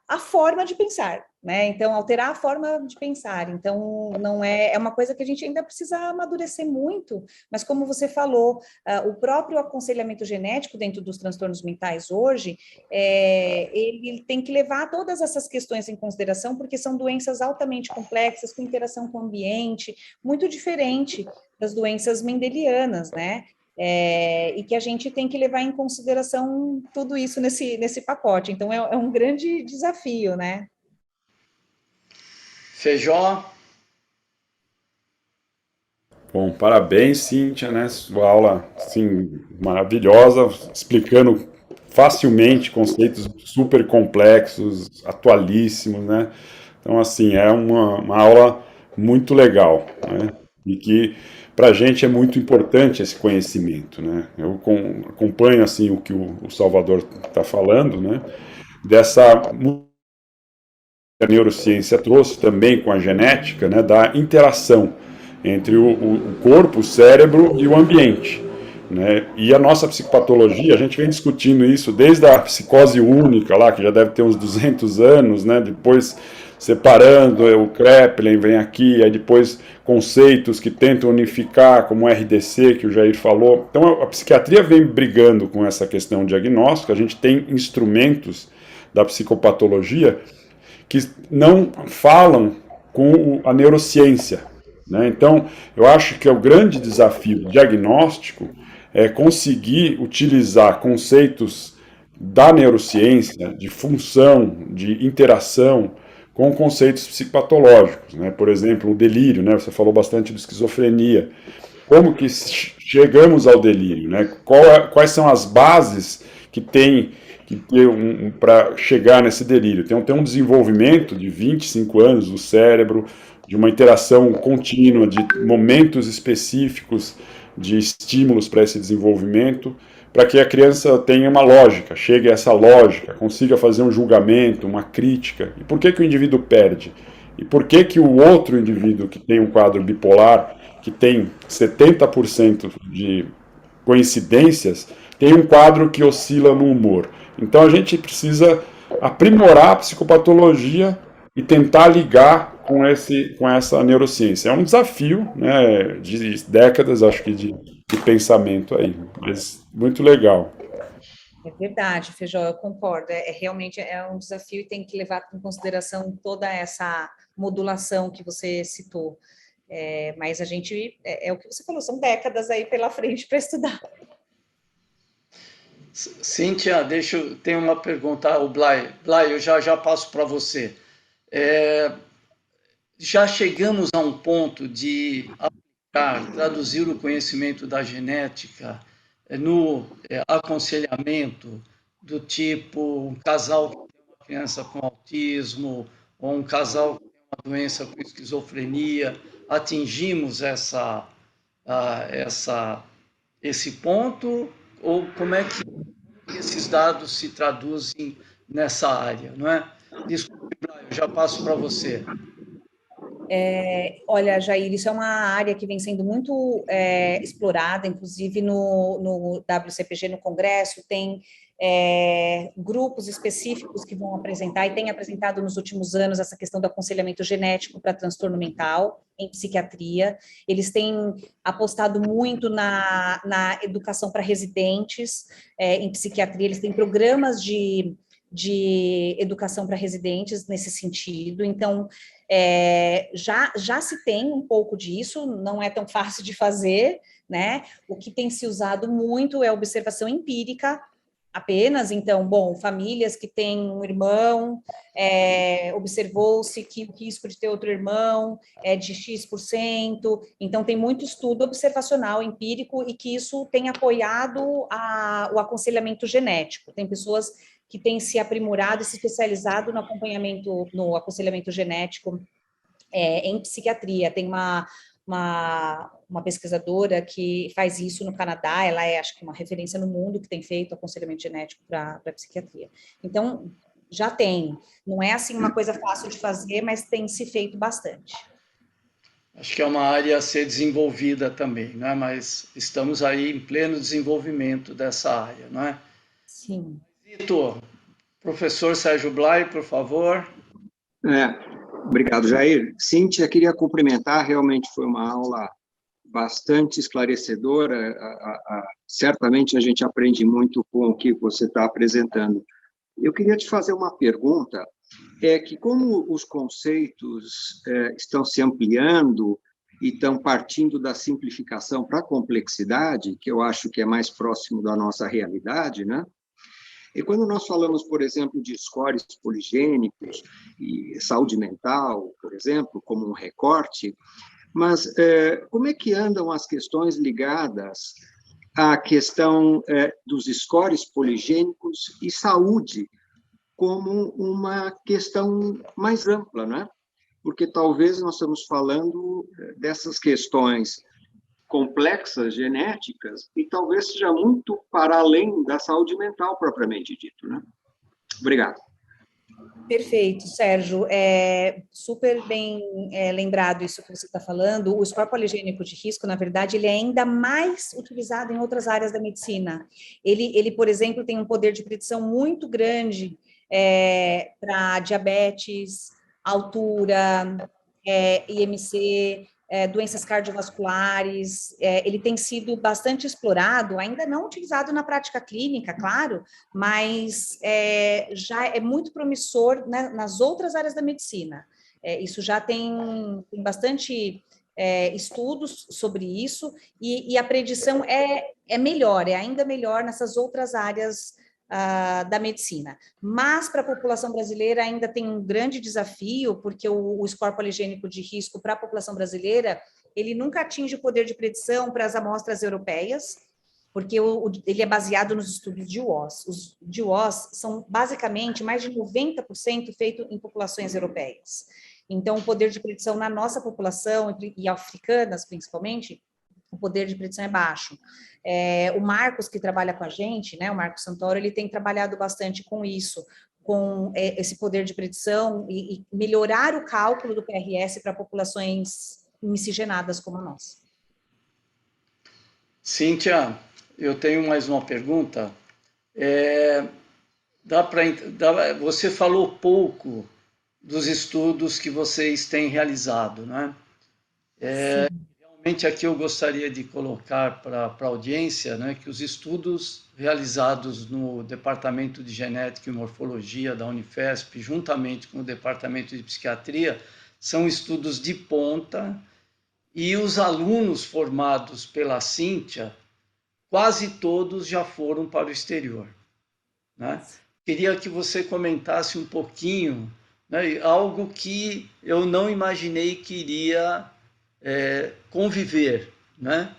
a forma de pensar, né? Então, alterar a forma de pensar. Então, não é uma coisa que a gente ainda precisa amadurecer muito, mas como você falou, o próprio aconselhamento genético dentro dos transtornos mentais hoje, ele tem que levar todas essas questões em consideração, porque são doenças altamente complexas, com interação com o ambiente, muito diferente das doenças mendelianas, né? E que a gente tem que levar em consideração tudo isso nesse pacote. Então, é um grande desafio, né? Feijó. Bom, parabéns, Cíntia, né? Sua aula, assim, maravilhosa, explicando facilmente conceitos super complexos, atualíssimos, né? Então, assim, é uma aula muito legal, né? E que para a gente é muito importante esse conhecimento, né? Eu acompanho, assim, o que o Salvador está falando, né? Dessa que a neurociência trouxe também com a genética, né? Da interação entre o corpo, o cérebro e o ambiente. Né? E a nossa psicopatologia, a gente vem discutindo isso desde a psicose única, lá, que já deve ter uns 200 anos, né? Depois separando, o Kreplin vem aqui, aí depois conceitos que tentam unificar, como o RDC, que o Jair falou. Então a psiquiatria vem brigando com essa questão diagnóstica, a gente tem instrumentos da psicopatologia que não falam com a neurociência. Né? Então, eu acho que é o grande desafio diagnóstico é conseguir utilizar conceitos da neurociência, de função, de interação, com conceitos psicopatológicos. Né? Por exemplo, o delírio, né? Você falou bastante de esquizofrenia. Como que chegamos ao delírio? Né? Quais são as bases que tem que ter para chegar nesse delírio? Tem um desenvolvimento de 25 anos do cérebro, de uma interação contínua, de momentos específicos de estímulos para esse desenvolvimento, para que a criança tenha uma lógica, chegue a essa lógica, consiga fazer um julgamento, uma crítica. E por que o indivíduo perde? E por que o outro indivíduo que tem um quadro bipolar, que tem 70% de coincidências, tem um quadro que oscila no humor? Então a gente precisa aprimorar a psicopatologia e tentar ligar com essa neurociência. É um desafio, né, de décadas, acho que, de pensamento aí, mas muito legal. É verdade, Feijó, eu concordo. Realmente é um desafio e tem que levar em consideração toda essa modulação que você citou. Mas a gente, é o que você falou, são décadas aí pela frente para estudar. Cíntia, tem uma pergunta, o Blay. Blay, eu já passo para você. Já chegamos a um ponto de aplicar, traduzir o conhecimento da genética no aconselhamento do tipo um casal que tem uma criança com autismo ou um casal que tem uma doença com esquizofrenia, atingimos esse ponto, ou como é que esses dados se traduzem nessa área, não é? Desculpe, Brian, eu já passo para você. Olha, Jair, isso é uma área que vem sendo muito explorada, inclusive no WCPG, no Congresso, tem grupos específicos que vão apresentar, e tem apresentado nos últimos anos essa questão do aconselhamento genético para transtorno mental em psiquiatria. Eles têm apostado muito na educação para residentes em psiquiatria, eles têm programas de educação para residentes nesse sentido, então já se tem um pouco disso, não é tão fácil de fazer, né? O que tem se usado muito é observação empírica apenas. Então, bom, famílias que têm um irmão, observou-se que o risco de ter outro irmão é de X%, então tem muito estudo observacional empírico e que isso tem apoiado o aconselhamento genético. Tem pessoas que têm se aprimorado e se especializado no acompanhamento, no aconselhamento genético em psiquiatria. Tem uma pesquisadora que faz isso no Canadá, ela é, acho que, uma referência no mundo que tem feito aconselhamento genético para psiquiatria. Então, já tem. Não é, assim, uma coisa fácil de fazer, mas tem se feito bastante. Acho que é uma área a ser desenvolvida também, não é? Mas estamos aí em pleno desenvolvimento dessa área, não é? Sim. Vitor, professor Sérgio Blay, por favor. Obrigado, Jair. Cíntia, queria cumprimentar, realmente foi uma aula bastante esclarecedora, certamente a gente aprende muito com o que você está apresentando. Eu queria te fazer uma pergunta, que como os conceitos estão se ampliando e estão partindo da simplificação para a complexidade, que eu acho que é mais próximo da nossa realidade, né? E quando nós falamos, por exemplo, de scores poligênicos e saúde mental, por exemplo, como um recorte, mas como é que andam as questões ligadas à questão dos scores poligênicos e saúde como uma questão mais ampla, né? Porque talvez nós estamos falando dessas questões complexas, genéticas, e talvez seja muito para além da saúde mental propriamente dito, né? Obrigado. Perfeito, Sérgio. Super bem lembrado isso que você está falando. O score poligênico de risco, na verdade, ele é ainda mais utilizado em outras áreas da medicina. Ele, por exemplo, tem um poder de predição muito grande para diabetes, altura, IMC, doenças cardiovasculares. Ele tem sido bastante explorado, ainda não utilizado na prática clínica, claro, mas já é muito promissor, né, nas outras áreas da medicina. Isso já tem bastante estudos sobre isso, e a predição é melhor, é ainda melhor nessas outras áreas da medicina. Mas para a população brasileira ainda tem um grande desafio, porque o score poligênico de risco para a população brasileira, ele nunca atinge o poder de predição para as amostras europeias, porque ele é baseado nos estudos de WOS. Os de WOS são basicamente mais de 90% feito em populações europeias. Então, o poder de predição na nossa população, e africanas principalmente, o poder de predição é baixo. O Marcos, que trabalha com a gente, né, o Marcos Santoro, ele tem trabalhado bastante com isso, com esse poder de predição e melhorar o cálculo do PRS para populações miscigenadas como a nossa. Cíntia, eu tenho mais uma pergunta. Você falou pouco dos estudos que vocês têm realizado, né? Realmente aqui eu gostaria de colocar para a audiência, né, que os estudos realizados no Departamento de Genética e Morfologia da Unifesp, juntamente com o Departamento de Psiquiatria, são estudos de ponta, e os alunos formados pela Cíntia, quase todos já foram para o exterior, né? Queria que você comentasse um pouquinho, né, algo que eu não imaginei que iria conviver, né?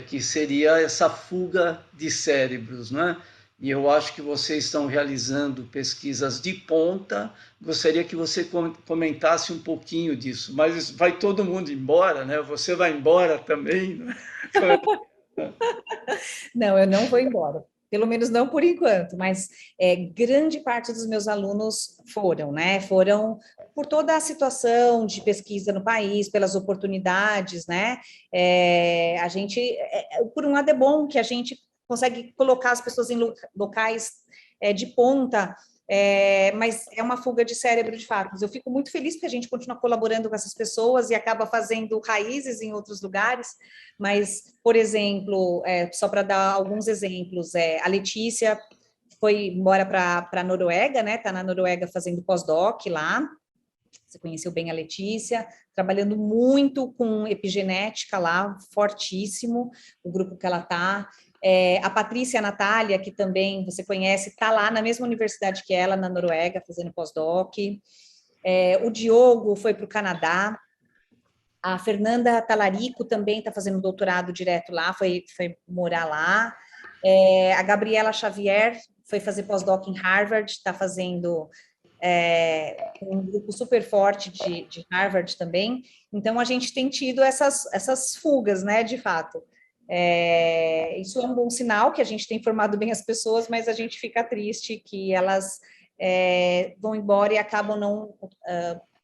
Que seria essa fuga de cérebros, né? E eu acho que vocês estão realizando pesquisas de ponta. Gostaria que você comentasse um pouquinho disso, mas vai todo mundo embora, né? Você vai embora também, né? Não, eu não vou embora. Pelo menos não por enquanto, mas grande parte dos meus alunos foram, né? Foram por toda a situação de pesquisa no país, pelas oportunidades, né? A gente, por um lado, é bom que a gente consegue colocar as pessoas em locais de ponta, mas é uma fuga de cérebro de fato. Eu fico muito feliz que a gente continua colaborando com essas pessoas e acaba fazendo raízes em outros lugares, mas, por exemplo, só para dar alguns exemplos, a Letícia foi embora para a Noruega, né? Está na Noruega fazendo pós-doc lá. Você conheceu bem a Letícia, trabalhando muito com epigenética lá, fortíssimo, o grupo que ela está. A Patrícia e a Natália, que também você conhece, está lá na mesma universidade que ela, na Noruega, fazendo pós-doc. O Diogo foi para o Canadá. A Fernanda Talarico também está fazendo doutorado direto lá, foi morar lá. A Gabriela Xavier foi fazer pós-doc em Harvard, está fazendo um grupo super forte de Harvard também. Então, a gente tem tido essas fugas, né, de fato. Isso é um bom sinal, que a gente tem formado bem as pessoas, mas a gente fica triste que elas vão embora e acabam não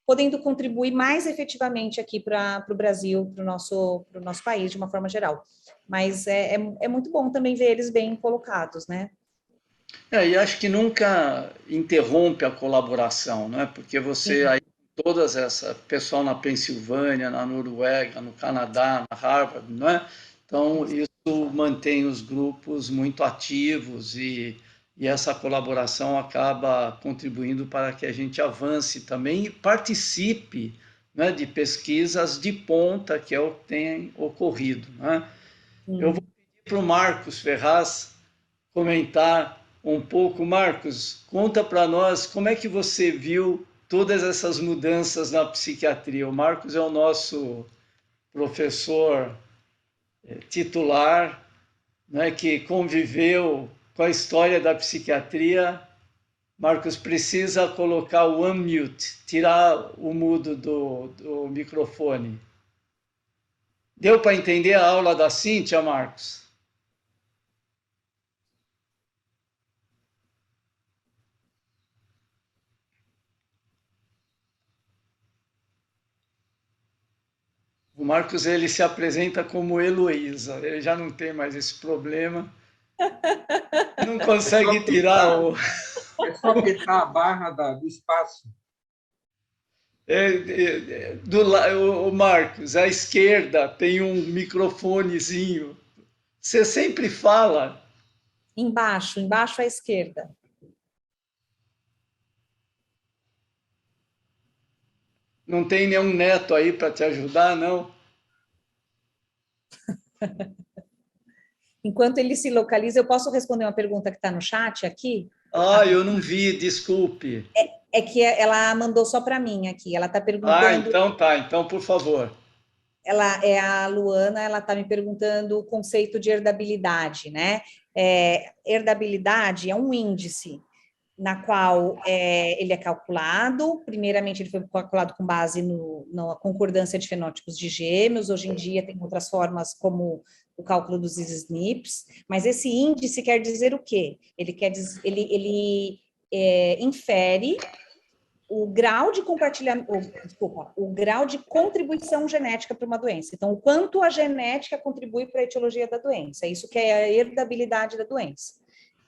podendo contribuir mais efetivamente aqui para o Brasil, para o nosso país, de uma forma geral. Mas é muito bom também ver eles bem colocados, né? E acho que nunca interrompe a colaboração, né? Porque você aí, todas essa pessoal na Pensilvânia, na Noruega, no Canadá, na Harvard, não é? Então, isso mantém os grupos muito ativos e essa colaboração acaba contribuindo para que a gente avance também e participe, né, de pesquisas de ponta, que é o que tem ocorrido, né? Eu vou pedir para o Marcos Ferraz comentar um pouco. Marcos, conta para nós como é que você viu todas essas mudanças na psiquiatria. O Marcos é o nosso professor titular, né, que conviveu com a história da psiquiatria. Marcos, precisa colocar o unmute, tirar o mudo do microfone. Deu para entender a aula da Cíntia, Marcos? O Marcos, ele se apresenta como Heloísa, ele já não tem mais esse problema, não consegue tirar o... É só apertar a barra do espaço. O Marcos, à esquerda tem um microfonezinho. Você sempre fala. Embaixo à esquerda. Não tem nenhum neto aí para te ajudar, não? Enquanto ele se localiza, eu posso responder uma pergunta que está no chat aqui? Eu não vi, desculpe. É que ela mandou só para mim aqui. Ela está perguntando. Então tá. Então, por favor. Ela é a Luana, ela está me perguntando o conceito de herdabilidade, né? Herdabilidade é um índice na qual ele é calculado. Primeiramente, ele foi calculado com base na concordância de fenótipos de gêmeos. Hoje em dia, tem outras formas, como o cálculo dos SNPs. Mas esse índice quer dizer o quê? Ele infere o grau de compartilhamento, o grau de contribuição genética para uma doença. Então, o quanto a genética contribui para a etiologia da doença. Isso que é a herdabilidade da doença.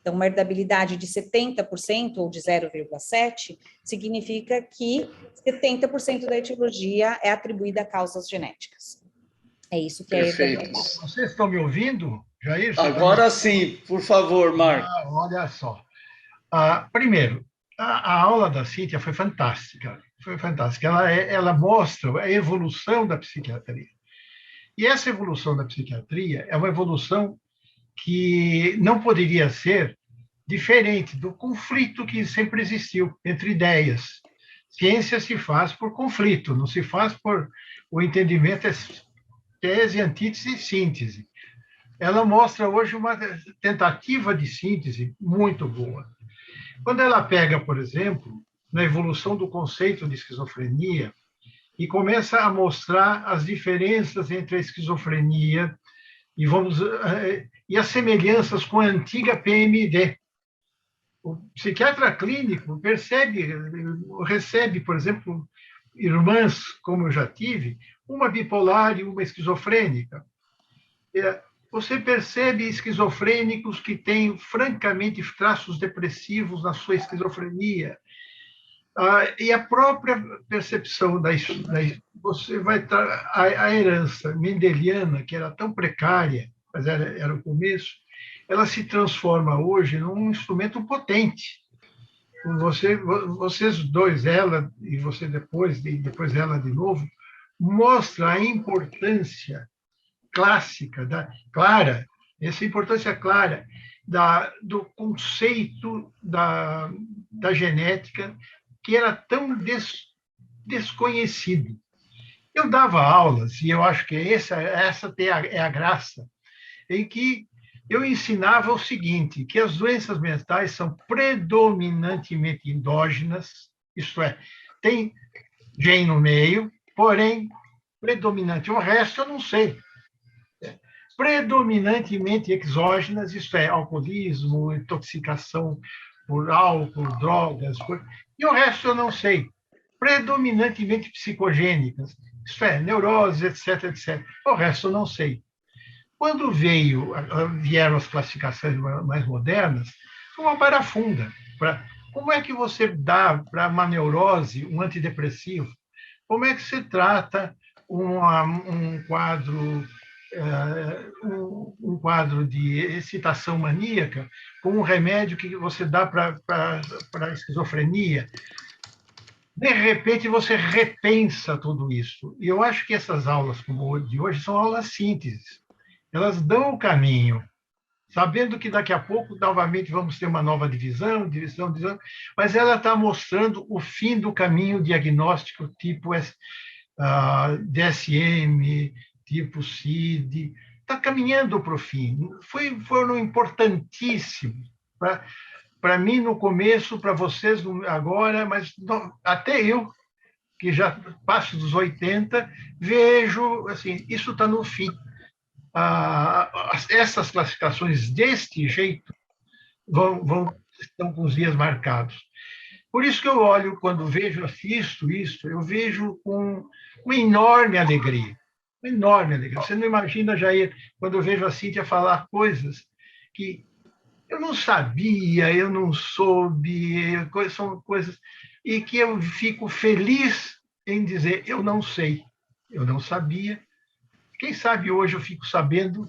Então, uma herdabilidade de 70% ou de 0,7 significa que 70% da etiologia é atribuída a causas genéticas. É isso que Perfeito. é herdabilidade. Vocês estão me ouvindo, Jair? Agora sim, por favor, Marcos. Olha só. Primeiro, a aula da Cíntia foi fantástica. Foi fantástica. Ela mostra a evolução da psiquiatria. E essa evolução da psiquiatria é uma evolução que não poderia ser diferente do conflito que sempre existiu entre ideias. Ciência se faz por conflito, não se faz por o entendimento tese, antítese e síntese. Ela mostra hoje uma tentativa de síntese muito boa. Quando ela pega, por exemplo, na evolução do conceito de esquizofrenia e começa a mostrar as diferenças entre a esquizofrenia e as semelhanças com a antiga PMD. O psiquiatra clínico recebe, por exemplo, irmãs, como eu já tive, uma bipolar e uma esquizofrênica. Você percebe esquizofrênicos que têm, francamente, traços depressivos na sua esquizofrenia. E a própria percepção você vai a herança mendeliana, que era tão precária, mas era o começo, ela se transforma hoje num instrumento potente. Vocês dois, ela e você depois ela de novo, mostra a importância clássica, clara, essa importância clara do conceito da genética, que era tão desconhecido. Eu dava aulas, e eu acho que essa é a graça, em que eu ensinava o seguinte, que as doenças mentais são predominantemente endógenas, isto é, tem gene no meio, porém, predominante. O resto eu não sei. Predominantemente exógenas, isto é, alcoolismo, intoxicação por álcool, drogas, e o resto eu não sei. Predominantemente psicogênicas, isto é, neuroses, etc, etc. O resto eu não sei. Quando vieram as classificações mais modernas, foi uma barafunda. Como é que você dá para uma neurose um antidepressivo? Como é que se trata um quadro de excitação maníaca com um remédio que você dá para esquizofrenia? De repente, você repensa tudo isso. E eu acho que essas aulas como de hoje são aulas síntese. Elas dão o caminho, sabendo que daqui a pouco, novamente, vamos ter uma nova divisão, mas ela está mostrando o fim do caminho diagnóstico tipo DSM, tipo CID, está caminhando para o fim. Foram importantíssimos para mim no começo, para vocês agora, mas até eu, que já passo dos 80, vejo, assim, isso está no fim. Essas classificações deste jeito estão com os dias marcados. Por isso que eu olho, quando vejo, assisto isso, eu vejo com uma enorme alegria. Uma enorme alegria. Você não imagina, Jair, quando eu vejo a Cíntia falar coisas que eu não sabia, eu não soube, são coisas, e que eu fico feliz em dizer, eu não sei, eu não sabia. Quem sabe hoje eu fico sabendo,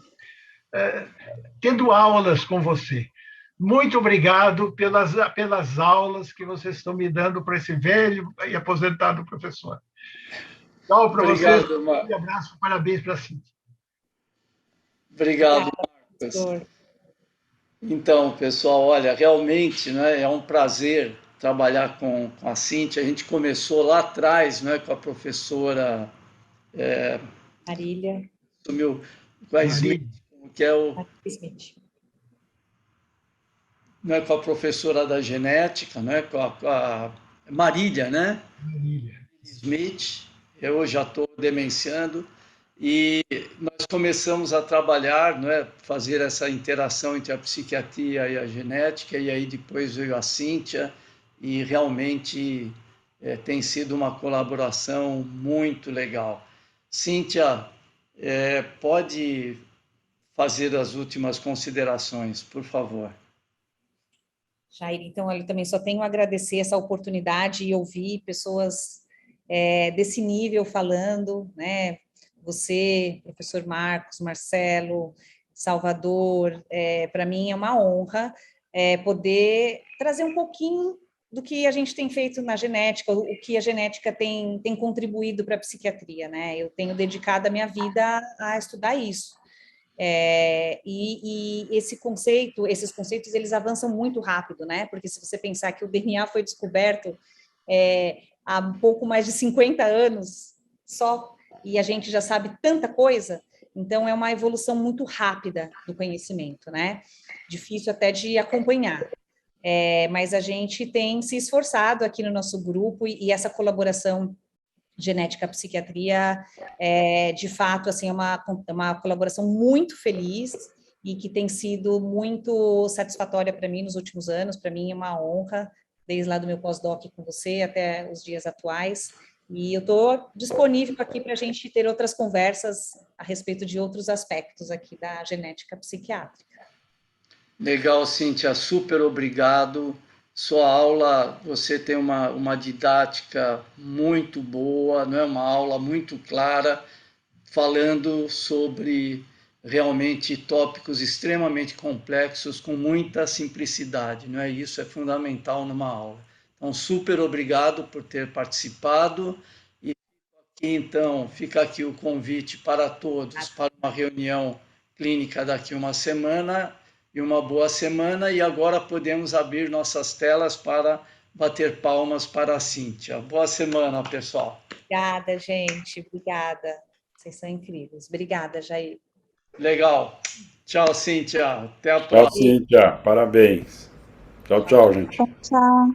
tendo aulas com você. Muito obrigado pelas aulas que vocês estão me dando para esse velho e aposentado professor. Tchau para vocês. Um abraço, parabéns para a Cíntia. Obrigado, Marcos. Então, pessoal, olha, realmente, né, é um prazer trabalhar com a Cíntia. A gente começou lá atrás, né, com a professora Marília. Com a Smith, que é Smith. Né, com a professora da genética, né, com a Marília, né? Marília Smith. Eu já estou demenciando. E nós começamos a trabalhar, né, fazer essa interação entre a psiquiatria e a genética, e aí depois veio a Cíntia, e realmente tem sido uma colaboração muito legal. Cíntia, pode fazer as últimas considerações, por favor. Jair, então, eu também só tenho a agradecer essa oportunidade e ouvir pessoas desse nível falando, né? Você, professor Marcos, Marcelo, Salvador, para mim é uma honra poder trazer um pouquinho do que a gente tem feito na genética, o que a genética tem contribuído para a psiquiatria, né? Eu tenho dedicado a minha vida a estudar isso. E esses conceitos, eles avançam muito rápido, né? Porque se você pensar que o DNA foi descoberto há um pouco mais de 50 anos só, e a gente já sabe tanta coisa, então é uma evolução muito rápida do conhecimento, né? Difícil até de acompanhar. Mas a gente tem se esforçado aqui no nosso grupo, e essa colaboração Genética Psiquiatria é, de fato, assim, é uma colaboração muito feliz e que tem sido muito satisfatória para mim nos últimos anos. Para mim é uma honra, desde lá do meu pós-doc com você até os dias atuais. E eu estou disponível aqui para a gente ter outras conversas a respeito de outros aspectos aqui da genética psiquiátrica. Legal, Cíntia, super obrigado. Sua aula, você tem uma didática muito boa, não é uma aula muito clara, falando sobre realmente tópicos extremamente complexos com muita simplicidade, não é? Isso é fundamental numa aula. Então, super obrigado por ter participado e então fica aqui o convite para todos para uma reunião clínica daqui uma semana e uma boa semana, e agora podemos abrir nossas telas para bater palmas para a Cíntia. Boa semana, pessoal. Obrigada, gente, obrigada. Vocês são incríveis. Obrigada, Jair. Legal. Tchau, Cíntia. Até a Tchau, próxima. Cíntia. Parabéns. Tchau, tchau, gente. Tchau.